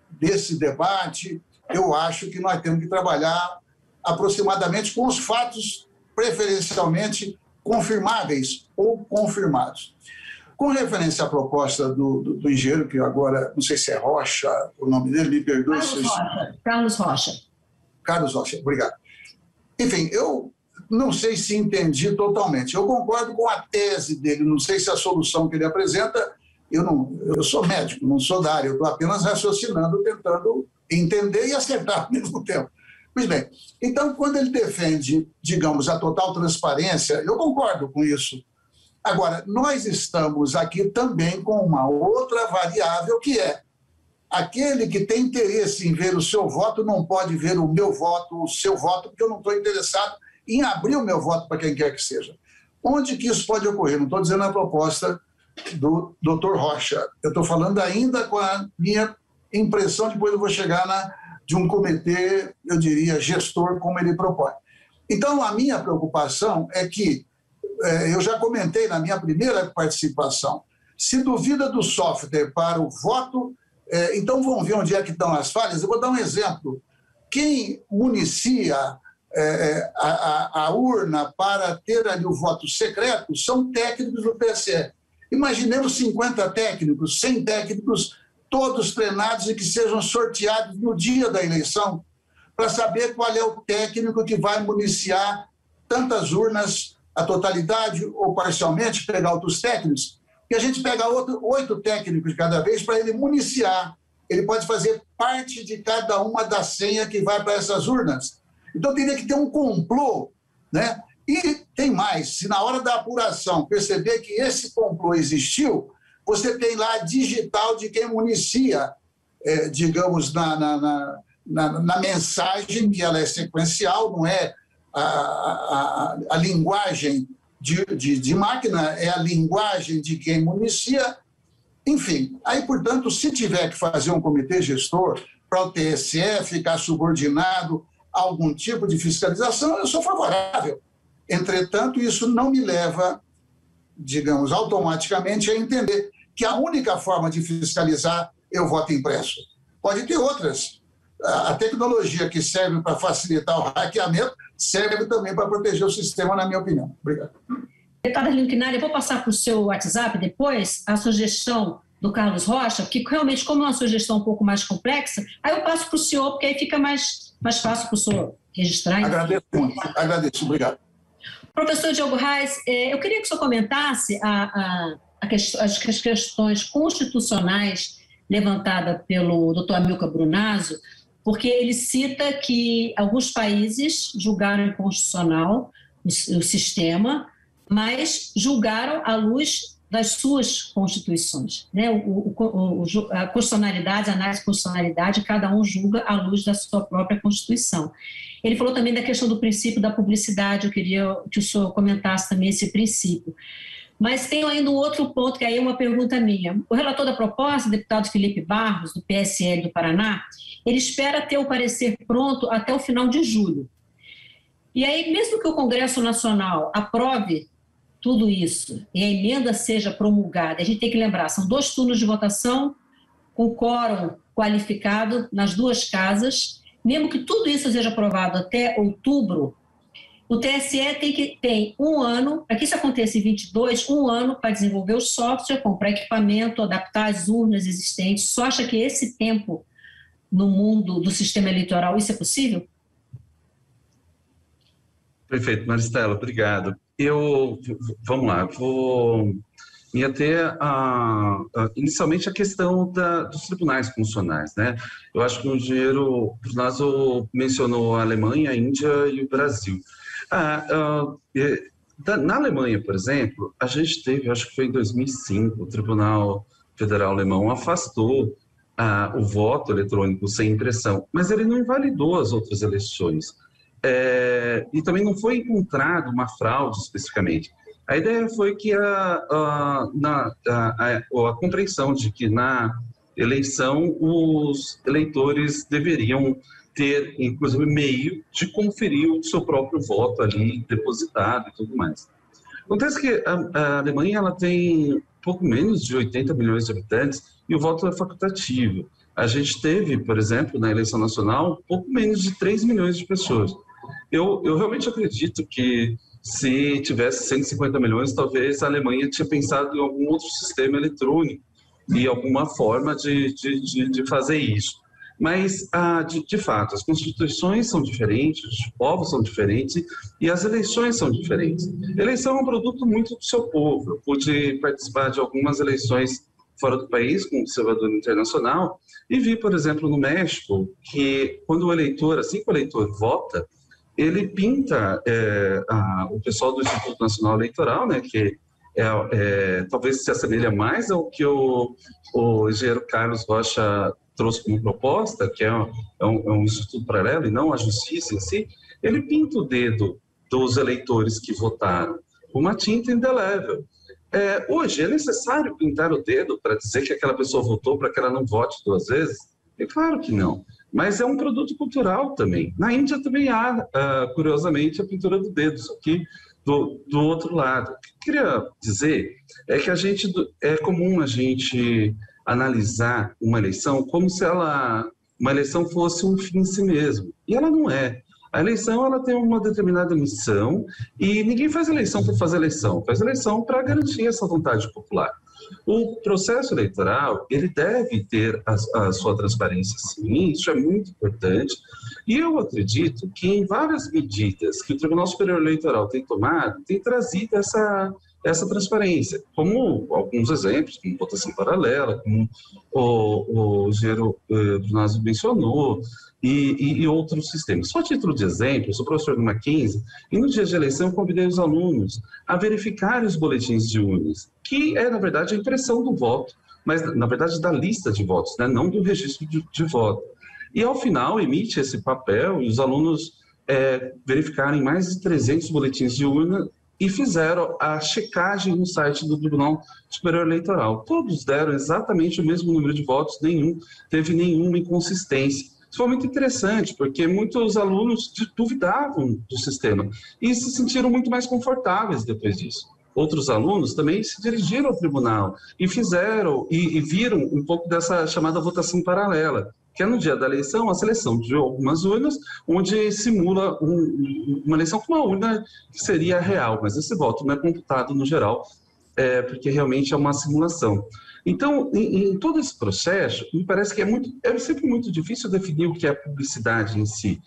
desse debate, eu acho que nós temos que trabalhar aproximadamente com os fatos preferencialmente confirmáveis ou confirmados. Com referência à proposta do engenheiro, que agora, não sei se é Rocha, o nome dele, me perdoe. Carlos Rocha. Carlos Rocha, obrigado. Enfim, eu não sei se entendi totalmente. Eu concordo com a tese dele, não sei se a solução que ele apresenta, eu sou médico, não sou da área, eu estou apenas raciocinando, tentando entender e acertar ao mesmo tempo. Pois bem, então, quando ele defende, digamos, a total transparência, eu concordo com isso. Agora, nós estamos aqui também com uma outra variável, que é aquele que tem interesse em ver o seu voto não pode ver o meu voto, o seu voto, porque eu não estou interessado em abrir o meu voto para quem quer que seja. Onde que isso pode ocorrer? Não estou dizendo a proposta do Dr. Rocha. Eu estou falando ainda com a minha impressão, depois eu vou chegar de um comitê, eu diria, gestor, como ele propõe. Então, a minha preocupação é que, eu já comentei na minha primeira participação, se duvida do software para o voto, então vão ver onde é que estão as falhas. Eu vou dar um exemplo. Quem municia a urna para ter ali o voto secreto são técnicos do TSE. Imaginemos 50 técnicos, 100 técnicos, todos treinados e que sejam sorteados no dia da eleição, para saber qual é o técnico que vai municiar tantas urnas, a totalidade ou parcialmente, pegar outros técnicos, que a gente pega 8 técnicos de cada vez para ele municiar. Ele pode fazer parte de cada uma das senhas que vai para essas urnas. Então, teria que ter um complô, né? E tem mais, se na hora da apuração perceber que esse complô existiu, você tem lá a digital de quem municia, digamos, na mensagem, que ela é sequencial, não é a linguagem de máquina, é a linguagem de quem municia. Enfim, aí, portanto, se tiver que fazer um comitê gestor para o TSE ficar subordinado a algum tipo de fiscalização, eu sou favorável. Entretanto, isso não me leva, digamos, automaticamente a entender que a única forma de fiscalizar é o voto impresso. Pode ter outras. A tecnologia que serve para facilitar o hackeamento serve também para proteger o sistema, na minha opinião. Obrigado. Deputada Arlindo Quinalha, eu vou passar para o seu WhatsApp depois a sugestão do Carlos Rocha, que realmente, como é uma sugestão um pouco mais complexa, aí eu passo para o senhor, porque aí fica mais fácil para o senhor registrar. Agradeço muito. Agradeço. Obrigado. Professor Diogo Reis, eu queria que o senhor comentasse as questões constitucionais levantadas pelo Dr. Amilcar Brunazzo, porque ele cita que alguns países julgaram inconstitucional o sistema, mas julgaram à luz das suas constituições, né? A constitucionalidade, a análise de constitucionalidade, cada um julga à luz da sua própria Constituição. Ele falou também da questão do princípio da publicidade, eu queria que o senhor comentasse também esse princípio. Mas tem ainda um outro ponto, que aí é uma pergunta minha. O relator da proposta, o deputado Felipe Barros, do PSL do Paraná, ele espera ter o parecer pronto até o final de julho. E aí, mesmo que o Congresso Nacional aprove tudo isso e a emenda seja promulgada, a gente tem que lembrar, são 2 turnos de votação com quórum qualificado nas 2 casas. Mesmo que tudo isso seja aprovado até outubro, o TSE tem 1 ano, para que isso aconteça em 22, 1 ano para desenvolver o software, comprar equipamento, adaptar as urnas existentes. Só acha que esse tempo no mundo do sistema eleitoral, isso é possível? Perfeito, Maristela, obrigado. Vamos lá, vou me ater inicialmente a questão dos tribunais constitucionais, né? Eu acho que o engenheiro Brunazzo mencionou a Alemanha, a Índia e o Brasil. Na Alemanha, por exemplo, a gente teve, acho que foi em 2005, o Tribunal Federal Alemão afastou o voto eletrônico sem impressão, mas ele não invalidou as outras eleições. E também não foi encontrado uma fraude especificamente. A ideia foi que a compreensão de que na eleição os eleitores deveriam ter, inclusive, meio de conferir o seu próprio voto ali depositado e tudo mais. Acontece que a Alemanha ela tem pouco menos de 80 milhões de habitantes e o voto é facultativo. A gente teve, por exemplo, na eleição nacional, pouco menos de 3 milhões de pessoas. Eu realmente acredito que se tivesse 150 milhões, talvez a Alemanha tinha pensado em algum outro sistema eletrônico e alguma forma de fazer isso. Mas, de fato, as constituições são diferentes, os povos são diferentes e as eleições são diferentes. Eleição é um produto muito do seu povo. Eu pude participar de algumas eleições fora do país, como observador internacional, e vi, por exemplo, no México, que quando o eleitor, assim que o eleitor vota, ele pinta o pessoal do Instituto Nacional Eleitoral, né, que talvez se assemelha mais ao que o engenheiro Carlos Rocha trouxe como proposta, que é um instituto paralelo e não a justiça em si. Ele pinta o dedo dos eleitores que votaram com uma tinta indelével. Hoje, é necessário pintar o dedo para dizer que aquela pessoa votou para que ela não vote 2 vezes? É claro que não. Mas é um produto cultural também. Na Índia também há, curiosamente, a pintura do dedo, só que do outro lado. O que eu queria dizer é que é comum a gente analisar uma eleição como se uma eleição fosse um fim em si mesmo. E ela não é. A eleição ela tem uma determinada missão e ninguém faz eleição por fazer eleição, faz eleição para garantir essa vontade popular. O processo eleitoral, ele deve ter a sua transparência, sim, isso é muito importante, e eu acredito que em várias medidas que o Tribunal Superior Eleitoral tem tomado, tem trazido essa transparência, como alguns exemplos, como votação paralela, como o engenheiro Brunazzo mencionou, e outros sistemas. Só a título de exemplo, eu sou professor do Mackenzie, e no dia de eleição eu convidei os alunos a verificar os boletins de urnas, que é, na verdade, a impressão do voto, mas, na verdade, da lista de votos, né, não do registro de voto. E, ao final, emite esse papel e os alunos verificarem mais de 300 boletins de urna e fizeram a checagem no site do Tribunal Superior Eleitoral. Todos deram exatamente o mesmo número de votos, teve nenhuma inconsistência. Isso foi muito interessante, porque muitos alunos duvidavam do sistema e se sentiram muito mais confortáveis depois disso. Outros alunos também se dirigiram ao tribunal e fizeram e viram um pouco dessa chamada votação paralela, que é no dia da eleição a seleção de algumas urnas, onde simula uma eleição com uma urna que seria real, mas esse voto não é computado no geral, porque realmente é uma simulação. Então, em todo esse processo, me parece que é sempre muito difícil definir o que é publicidade em si.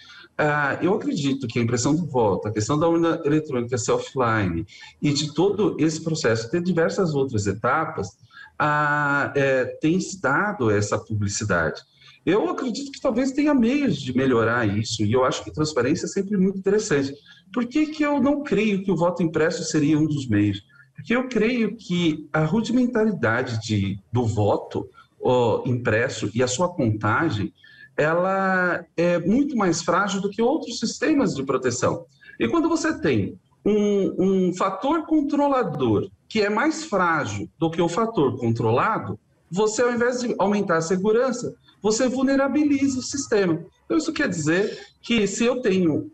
Eu acredito que a impressão do voto, a questão da urna eletrônica ser offline e de todo esse processo ter diversas outras etapas, tem se dado essa publicidade. Eu acredito que talvez tenha meios de melhorar isso, e eu acho que transparência é sempre muito interessante. Por que eu não creio que o voto impresso seria um dos meios? Porque eu creio que a rudimentaridade do voto impresso e a sua contagem, ela é muito mais frágil do que outros sistemas de proteção. E quando você tem um fator controlador que é mais frágil do que o fator controlado, você, ao invés de aumentar a segurança, você vulnerabiliza o sistema. Então, isso quer dizer que se eu tenho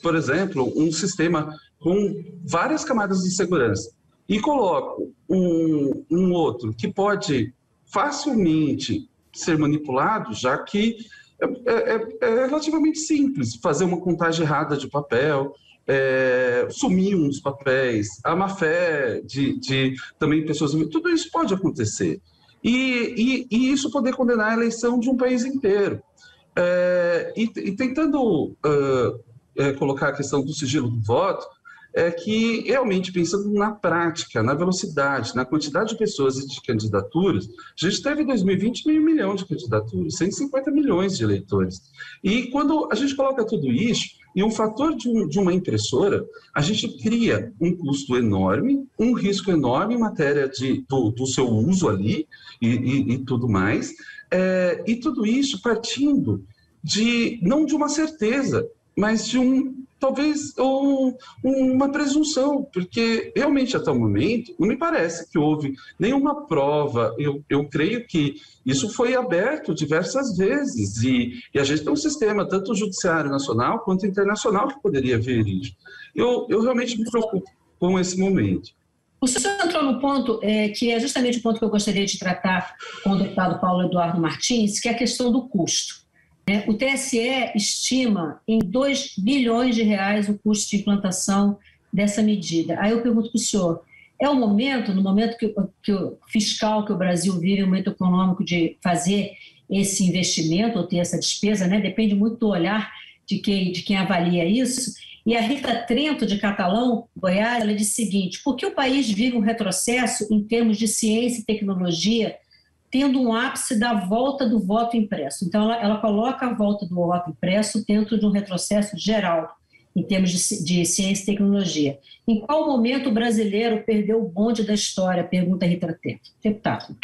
por exemplo, um sistema com várias camadas de segurança e coloco um outro que pode facilmente ser manipulado, já que é relativamente simples fazer uma contagem errada de papel, sumir uns papéis, a má-fé de também pessoas... Tudo isso pode acontecer. E isso poder condenar a eleição de um país inteiro. E tentando colocar a questão do sigilo do voto, que realmente, pensando na prática, na velocidade, na quantidade de pessoas e de candidaturas, a gente teve em 2020 meio milhão de candidaturas, 150 milhões de eleitores. E quando a gente coloca tudo isso, e um fator de uma impressora, a gente cria um custo enorme, um risco enorme em matéria do seu uso ali e tudo mais, e tudo isso partindo não de uma certeza, mas de talvez uma presunção, porque realmente até o momento não me parece que houve nenhuma prova. Eu creio que isso foi aberto diversas vezes e a gente tem um sistema, tanto o judiciário nacional quanto internacional, que poderia ver isso. Eu realmente me preocupo com esse momento. O senhor entrou no ponto que é justamente o ponto que eu gostaria de tratar com o deputado Paulo Eduardo Martins, que é a questão do custo. O TSE estima em 2 bilhões de reais o custo de implantação dessa medida. Aí eu pergunto para o senhor, no momento que o fiscal que o Brasil vive, um momento econômico de fazer esse investimento ou ter essa despesa, depende muito do olhar de quem avalia isso. E a Rita Trento, de Catalão, Goiás, ela diz o seguinte: por que o país vive um retrocesso em termos de ciência e tecnologia, tendo um ápice da volta do voto impresso? Então, ela coloca a volta do voto impresso dentro de um retrocesso geral, em termos de ciência e tecnologia. Em qual momento o brasileiro perdeu o bonde da história? Pergunta a Rita Trento. Deputado.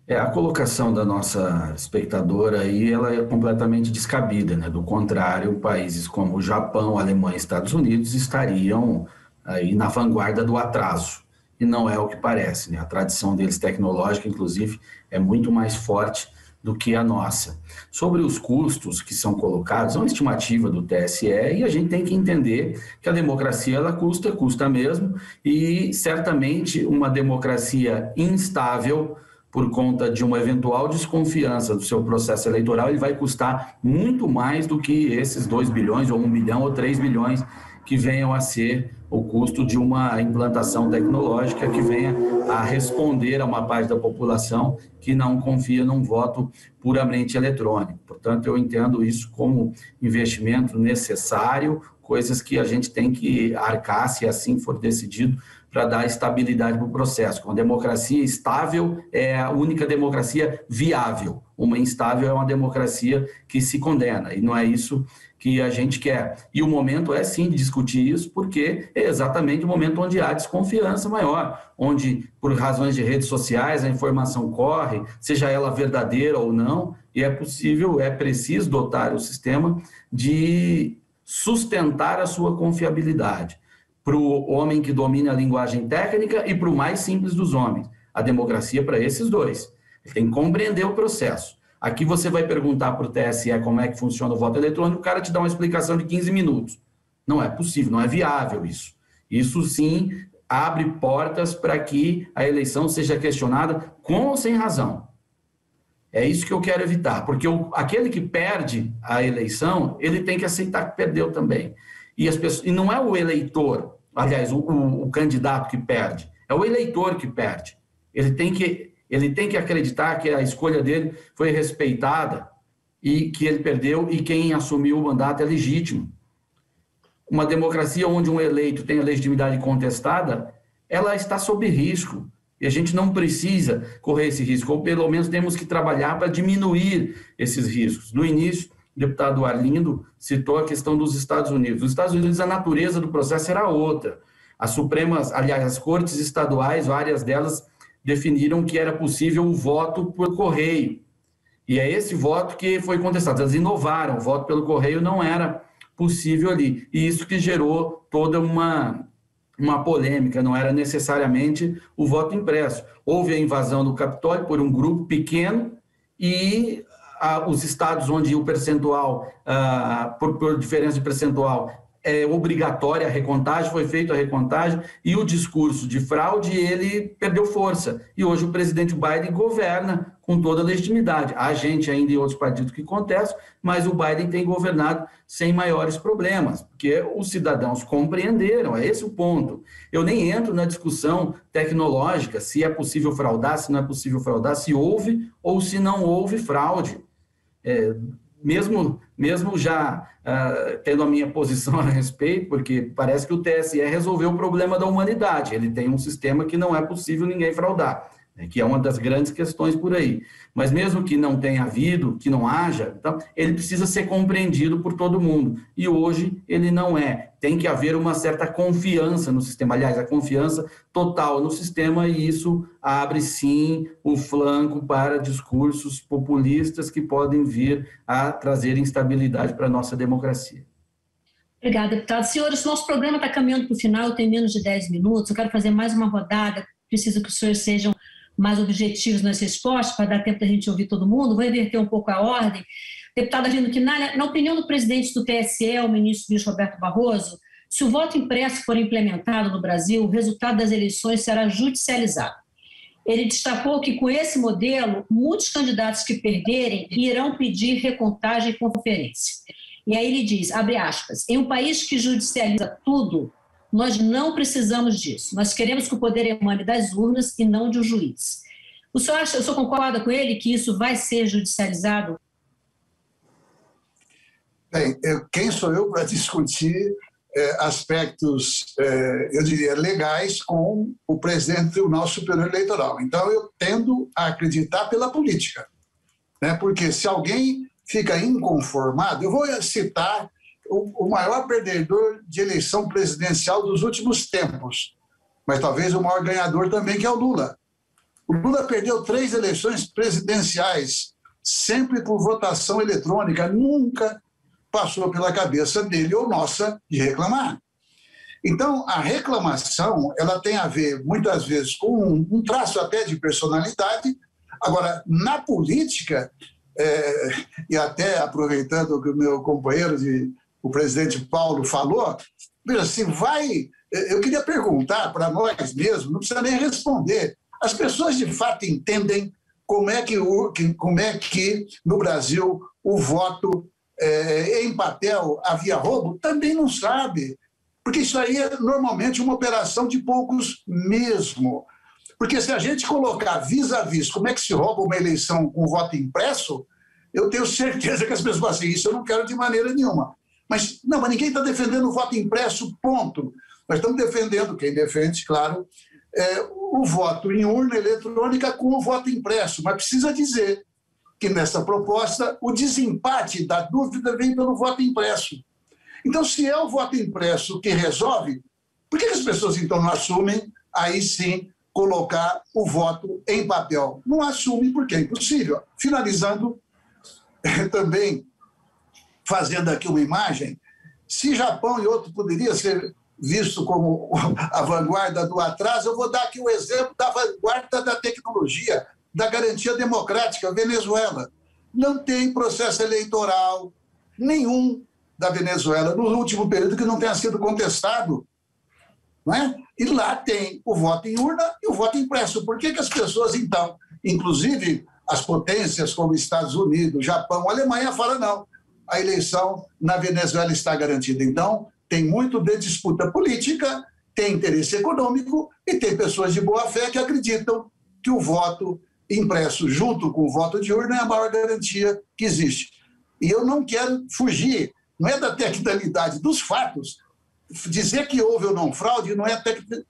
A colocação da nossa espectadora aí, ela é completamente descabida, Do contrário, países como o Japão, Alemanha e Estados Unidos estariam aí na vanguarda do atraso. E não é o que parece, A tradição deles tecnológica, inclusive, é muito mais forte do que a nossa. Sobre os custos que são colocados, é uma estimativa do TSE e a gente tem que entender que a democracia, ela custa mesmo, e certamente uma democracia instável, por conta de uma eventual desconfiança do seu processo eleitoral, ele vai custar muito mais do que esses 2 bilhões, ou 1 bilhão, ou 3 bilhões que venham a ser o custo de uma implantação tecnológica que venha a responder a uma parte da população que não confia num voto puramente eletrônico. Portanto, eu entendo isso como investimento necessário, coisas que a gente tem que arcar, se assim for decidido, para dar estabilidade para o processo. Uma democracia estável é a única democracia viável. Uma instável é uma democracia que se condena, e não é isso que a gente quer. E o momento é, sim, de discutir isso, porque é exatamente o momento onde há desconfiança maior, onde, por razões de redes sociais, a informação corre, seja ela verdadeira ou não, e é possível, é preciso dotar o sistema de sustentar a sua confiabilidade para o homem que domina a linguagem técnica e para o mais simples dos homens. A democracia para esses dois. Ele tem que compreender o processo. Aqui você vai perguntar para o TSE como é que funciona o voto eletrônico, o cara te dá uma explicação de 15 minutos. Não é possível, não é viável isso. Isso sim abre portas para que a eleição seja questionada com ou sem razão. É isso que eu quero evitar, porque aquele que perde a eleição, ele tem que aceitar que perdeu também. E não é o eleitor, aliás, o candidato que perde, é o eleitor que perde. Ele tem que acreditar que a escolha dele foi respeitada e que ele perdeu e quem assumiu o mandato é legítimo. Uma democracia onde um eleito tem a legitimidade contestada, ela está sob risco. E a gente não precisa correr esse risco, ou pelo menos temos que trabalhar para diminuir esses riscos. No início, o deputado Arlindo citou a questão dos Estados Unidos. Nos Estados Unidos, a natureza do processo era outra. As Supremas, aliás, as cortes estaduais, várias delas, definiram que era possível o voto por correio. E é esse voto que foi contestado. Elas inovaram, o voto pelo correio não era possível ali. E isso que gerou toda uma polêmica, não era necessariamente o voto impresso. Houve a invasão do Capitólio por um grupo pequeno e os estados onde o percentual, por diferença de percentual, é obrigatória a recontagem, foi feita a recontagem e o discurso de fraude, ele perdeu força. E hoje o presidente Biden governa com toda a legitimidade. Há gente ainda em outros partidos que contestam, mas o Biden tem governado sem maiores problemas, porque os cidadãos compreenderam, é esse o ponto. Eu nem entro na discussão tecnológica, se é possível fraudar, se não é possível fraudar, se houve ou se não houve fraude. Mesmo já tendo a minha posição a respeito, porque parece que o TSE resolveu o problema da humanidade, ele tem um sistema que não é possível ninguém fraudar, que é uma das grandes questões por aí. Mas mesmo que não tenha havido, que não haja, então, ele precisa ser compreendido por todo mundo. E hoje ele não é. Tem que haver uma certa confiança no sistema, aliás, a confiança total no sistema, e isso abre, sim, o flanco para discursos populistas que podem vir a trazer instabilidade para a nossa democracia. Obrigada, deputado. Senhores, nosso programa está caminhando para o final, tem menos de 10 minutos. Eu quero fazer mais uma rodada, preciso que os senhores sejam mais objetivos nas respostas, para dar tempo da gente ouvir todo mundo. Vou inverter um pouco a ordem. Deputado Arlindo Quinalha, na opinião do presidente do TSE, o ministro Luiz Roberto Barroso, se o voto impresso for implementado no Brasil, o resultado das eleições será judicializado. Ele destacou que, com esse modelo, muitos candidatos que perderem irão pedir recontagem e conferência. E aí ele diz, abre aspas, em um país que judicializa tudo, nós não precisamos disso. Nós queremos que o poder emane das urnas e não de um juiz. O senhor concorda com ele que isso vai ser judicializado? Bem, quem sou eu para discutir aspectos, eu diria, legais com o presidente do Tribunal Superior Eleitoral? Então, eu tendo a acreditar pela política, né? Porque se alguém fica inconformado, eu vou citar o maior perdedor de eleição presidencial dos últimos tempos, mas talvez o maior ganhador também, que é o Lula. O Lula perdeu 3 eleições presidenciais, sempre por votação eletrônica, nunca passou pela cabeça dele ou nossa de reclamar. Então, a reclamação, ela tem a ver, muitas vezes, com um traço até de personalidade. Agora, na política, e até aproveitando o que o meu companheiro, o presidente Paulo, falou, veja, assim, eu queria perguntar para nós mesmos, não precisa nem responder, as pessoas de fato entendem como é que no Brasil o voto em papel havia roubo? Também não sabe. Porque isso aí é normalmente uma operação de poucos mesmo. Porque se a gente colocar vis-a-vis como é que se rouba uma eleição com voto impresso, eu tenho certeza que as pessoas falam assim, isso eu não quero de maneira nenhuma. Mas ninguém está defendendo o voto impresso, ponto. Nós estamos defendendo, quem defende, claro, o voto em urna eletrônica com o voto impresso. Mas precisa dizer que nessa proposta o desempate da dúvida vem pelo voto impresso. Então, se é o voto impresso que resolve, por que as pessoas então não assumem, aí sim, colocar o voto em papel? Não assume porque é impossível. Finalizando, também fazendo aqui uma imagem, se Japão e outro poderia ser visto como a vanguarda do atraso, eu vou dar aqui o exemplo da vanguarda da tecnologia, da garantia democrática, Venezuela. Não tem processo eleitoral nenhum da Venezuela no último período que não tenha sido contestado. Não é? E lá tem o voto em urna e o voto impresso. Por que as pessoas, então, inclusive as potências como Estados Unidos, Japão, Alemanha, falam não, a eleição na Venezuela está garantida. Então, tem muito de disputa política, tem interesse econômico e tem pessoas de boa fé que acreditam que o voto impresso junto com o voto de urna é a maior garantia que existe. E eu não quero fugir, não é da tecnicalidade dos fatos. Dizer que houve ou não fraude não é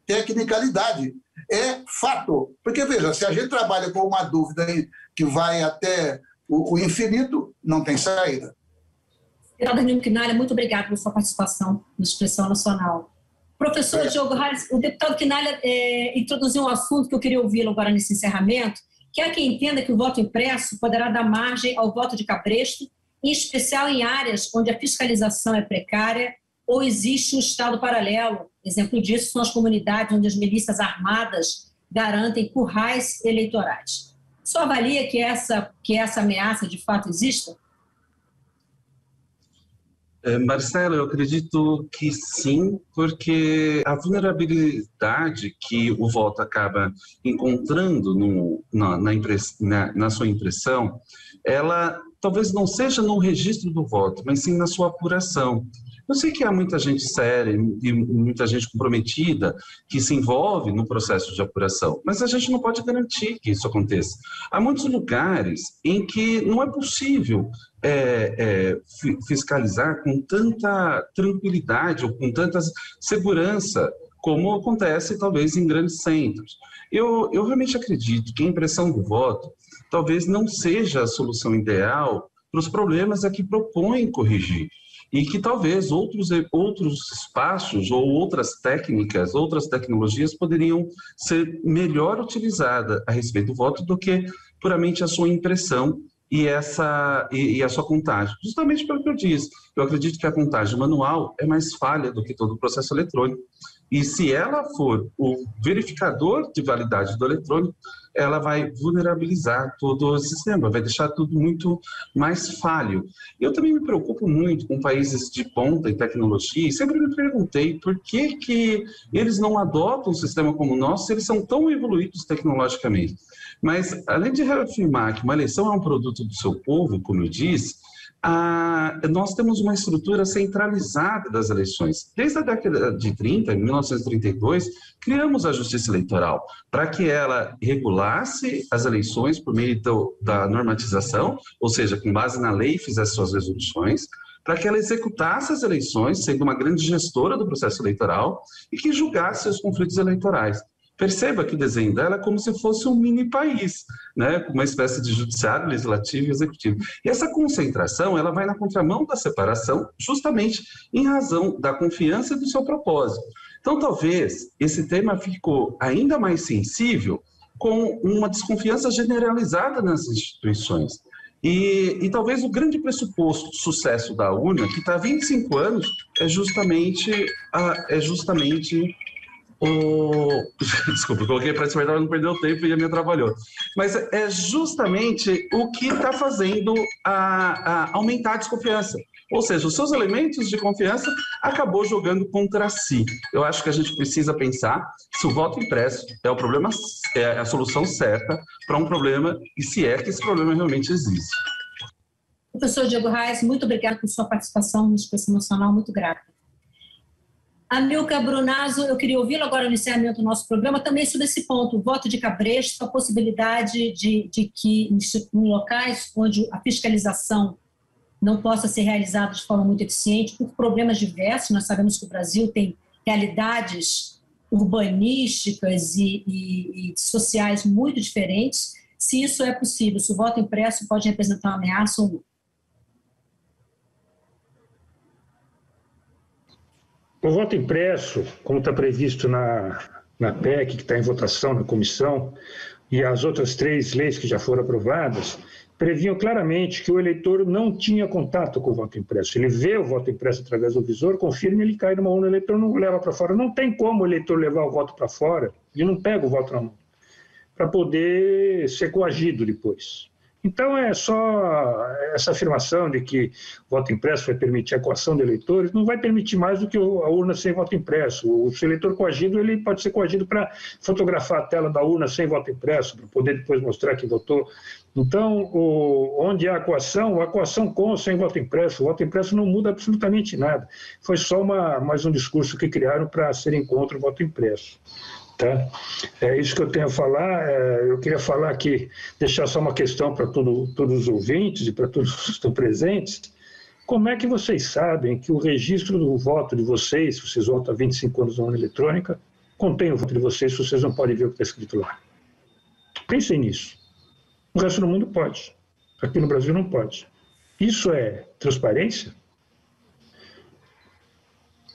tecnicalidade, é fato. Porque, veja, se a gente trabalha com uma dúvida que vai até o infinito, não tem saída. Deputado Arlindo Quinalha, muito obrigado pela sua participação no Expressão Nacional. Professor Diogo Reis, o deputado Quinalha introduziu um assunto que eu queria ouvi-lo agora nesse encerramento, que é quem entenda que o voto impresso poderá dar margem ao voto de cabresto, em especial em áreas onde a fiscalização é precária ou existe um Estado paralelo. Exemplo disso são as comunidades onde as milícias armadas garantem currais eleitorais. O senhor avalia que essa ameaça de fato exista? Marcelo, eu acredito que sim, porque a vulnerabilidade que o voto acaba encontrando na sua impressão, ela talvez não seja no registro do voto, mas sim na sua apuração. Eu sei que há muita gente séria e muita gente comprometida que se envolve no processo de apuração, mas a gente não pode garantir que isso aconteça. Há muitos lugares em que não é possível fiscalizar com tanta tranquilidade ou com tanta segurança como acontece talvez em grandes centros. Eu realmente acredito que a impressão do voto talvez não seja a solução ideal para os problemas a que propõem corrigir. E que talvez outros espaços ou outras técnicas, outras tecnologias poderiam ser melhor utilizadas a respeito do voto do que puramente a sua impressão e a sua contagem. Justamente pelo que eu disse, eu acredito que a contagem manual é mais falha do que todo o processo eletrônico. E se ela for o verificador de validade do eletrônico, ela vai vulnerabilizar todo o sistema, vai deixar tudo muito mais falho. Eu também me preocupo muito com países de ponta em tecnologia e sempre me perguntei por que eles não adotam um sistema como o nosso se eles são tão evoluídos tecnologicamente. Mas, além de reafirmar que uma eleição é um produto do seu povo, como eu disse, nós temos uma estrutura centralizada das eleições. Desde a década de 30, em 1932, criamos a Justiça Eleitoral para que ela regulasse as eleições por meio da normatização, ou seja, com base na lei fizesse suas resoluções, para que ela executasse as eleições, sendo uma grande gestora do processo eleitoral e que julgasse os conflitos eleitorais. Perceba que o desenho dela é como se fosse um mini país, né? Uma espécie de judiciário, legislativo e executivo. E essa concentração, ela vai na contramão da separação, justamente em razão da confiança e do seu propósito. Então, talvez, esse tema ficou ainda mais sensível com uma desconfiança generalizada nas instituições. E talvez o grande pressuposto do sucesso da urna, que está há 25 anos, é justamente Desculpa, coloquei para despertar, não perdeu tempo e me atrapalhou. Mas é justamente o que está fazendo aumentar a desconfiança. Ou seja, os seus elementos de confiança acabou jogando contra si. Eu acho que a gente precisa pensar se o voto impresso é a solução certa para um problema e se é que esse problema realmente existe. Professor Diogo Reis, muito obrigado por sua participação no Expressão Nacional, muito grata. Amilcar Brunazzo, eu queria ouvi-lo agora no encerramento do nosso programa, também sobre esse ponto, o voto de cabresto, a possibilidade de que em locais onde a fiscalização não possa ser realizada de forma muito eficiente, por problemas diversos. Nós sabemos que o Brasil tem realidades urbanísticas e sociais muito diferentes. Se isso é possível, se o voto impresso pode representar uma ameaça ou não. O voto impresso, como está previsto na PEC, que está em votação na comissão, e as outras 3 leis que já foram aprovadas, previam claramente que o eleitor não tinha contato com o voto impresso. Ele vê o voto impresso através do visor, confirma, ele cai numa urna, o eleitor não leva para fora. Não tem como o eleitor levar o voto para fora, ele não pega o voto na mão, para poder ser coagido depois. Então, é só essa afirmação de que o voto impresso vai permitir a coação de eleitores, não vai permitir mais do que a urna sem voto impresso. O eleitor coagido, ele pode ser coagido para fotografar a tela da urna sem voto impresso, para poder depois mostrar que votou. Então, onde há a coação com ou sem voto impresso, o voto impresso não muda absolutamente nada. Foi só mais um discurso que criaram para serem contra o voto impresso. Tá? É isso que eu tenho a falar. Eu queria falar aqui, deixar só uma questão para todos os ouvintes e para todos que estão presentes. Como é que vocês sabem que o registro do voto de vocês, se vocês votam há 25 anos na urna eletrônica, contém o voto de vocês, se vocês não podem ver o que está escrito lá? Pensem nisso. O resto do mundo pode. Aqui no Brasil não pode. Isso é transparência?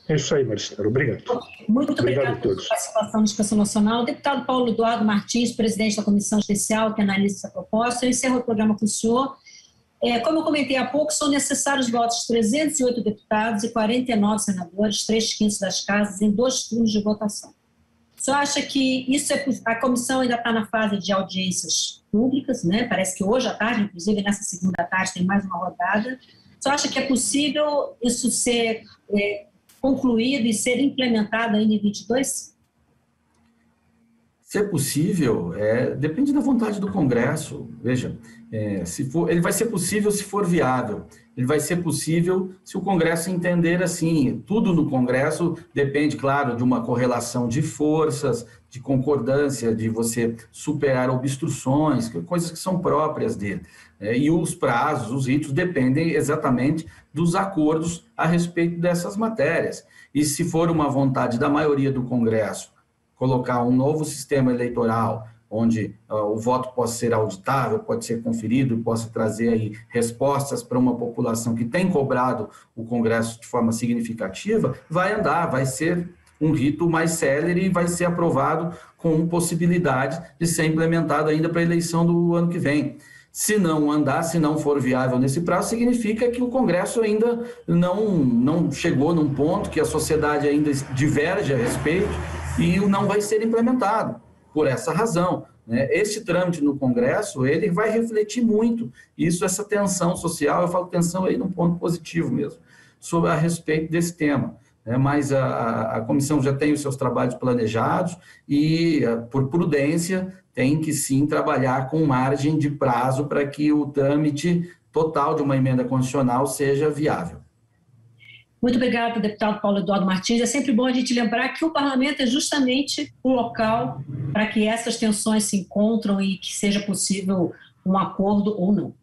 É isso aí, Maristela. Obrigado. Muito obrigado pela participação na discussão nacional. Deputado Paulo Eduardo Martins, presidente da Comissão Especial que analisa essa proposta. Eu encerro o programa com o senhor. Como eu comentei há pouco, são necessários votos de 308 deputados e 49 senadores, 3/5 das casas, em 2 turnos de votação. O senhor acha que isso a comissão ainda está na fase de audiências públicas, né? Parece que hoje à tarde, inclusive nessa segunda tarde, tem mais uma rodada. O senhor acha que é possível isso ser concluído e ser implementado ainda em 22? Se é possível, depende da vontade do Congresso. Veja, ele vai ser possível se for viável. Ele vai ser possível se o Congresso entender assim. Tudo no Congresso depende, claro, de uma correlação de forças, de concordância, de você superar obstruções, coisas que são próprias dele. E os prazos, os ritos, dependem exatamente dos acordos a respeito dessas matérias. E se for uma vontade da maioria do Congresso colocar um novo sistema eleitoral, onde o voto possa ser auditável, pode ser conferido, possa trazer aí respostas para uma população que tem cobrado o Congresso de forma significativa, vai andar, vai ser um rito mais célere e vai ser aprovado com possibilidade de ser implementado ainda para a eleição do ano que vem. Se não andar, se não for viável nesse prazo, significa que o Congresso ainda não chegou num ponto que a sociedade ainda diverge a respeito e não vai ser implementado. Por essa razão, né? Esse trâmite no Congresso, ele vai refletir muito essa tensão social, eu falo tensão aí num ponto positivo mesmo, a respeito desse tema. Mas a comissão já tem os seus trabalhos planejados e, por prudência, tem que sim trabalhar com margem de prazo para que o trâmite total de uma emenda constitucional seja viável. Muito obrigada, deputado Paulo Eduardo Martins. É sempre bom a gente lembrar que o parlamento é justamente o local para que essas tensões se encontram e que seja possível um acordo ou não.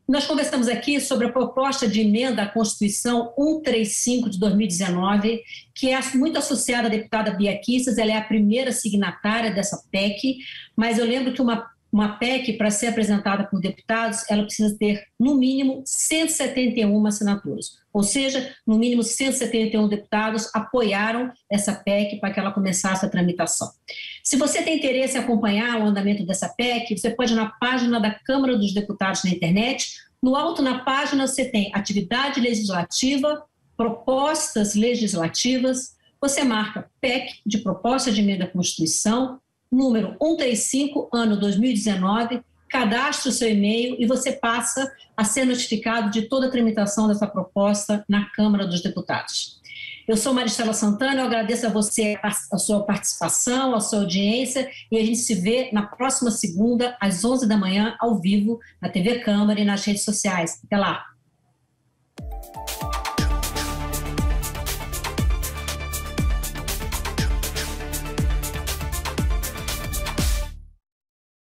Nós conversamos aqui sobre a proposta de emenda à Constituição 135 de 2019, que é muito associada à deputada Bia Kicis. Ela é a primeira signatária dessa PEC, mas eu lembro que uma PEC, para ser apresentada por deputados, ela precisa ter, no mínimo, 171 assinaturas. Ou seja, no mínimo 171 deputados apoiaram essa PEC para que ela começasse a tramitação. Se você tem interesse em acompanhar o andamento dessa PEC, você pode ir na página da Câmara dos Deputados na internet. No alto, na página, você tem atividade legislativa, propostas legislativas, você marca PEC de proposta de emenda à Constituição, número 135, ano 2019, cadastre o seu e-mail e você passa a ser notificado de toda a tramitação dessa proposta na Câmara dos Deputados. Eu sou Maristela Santana, eu agradeço a você a sua participação, a sua audiência, e a gente se vê na próxima segunda, às 11 da manhã, ao vivo, na TV Câmara e nas redes sociais. Até lá!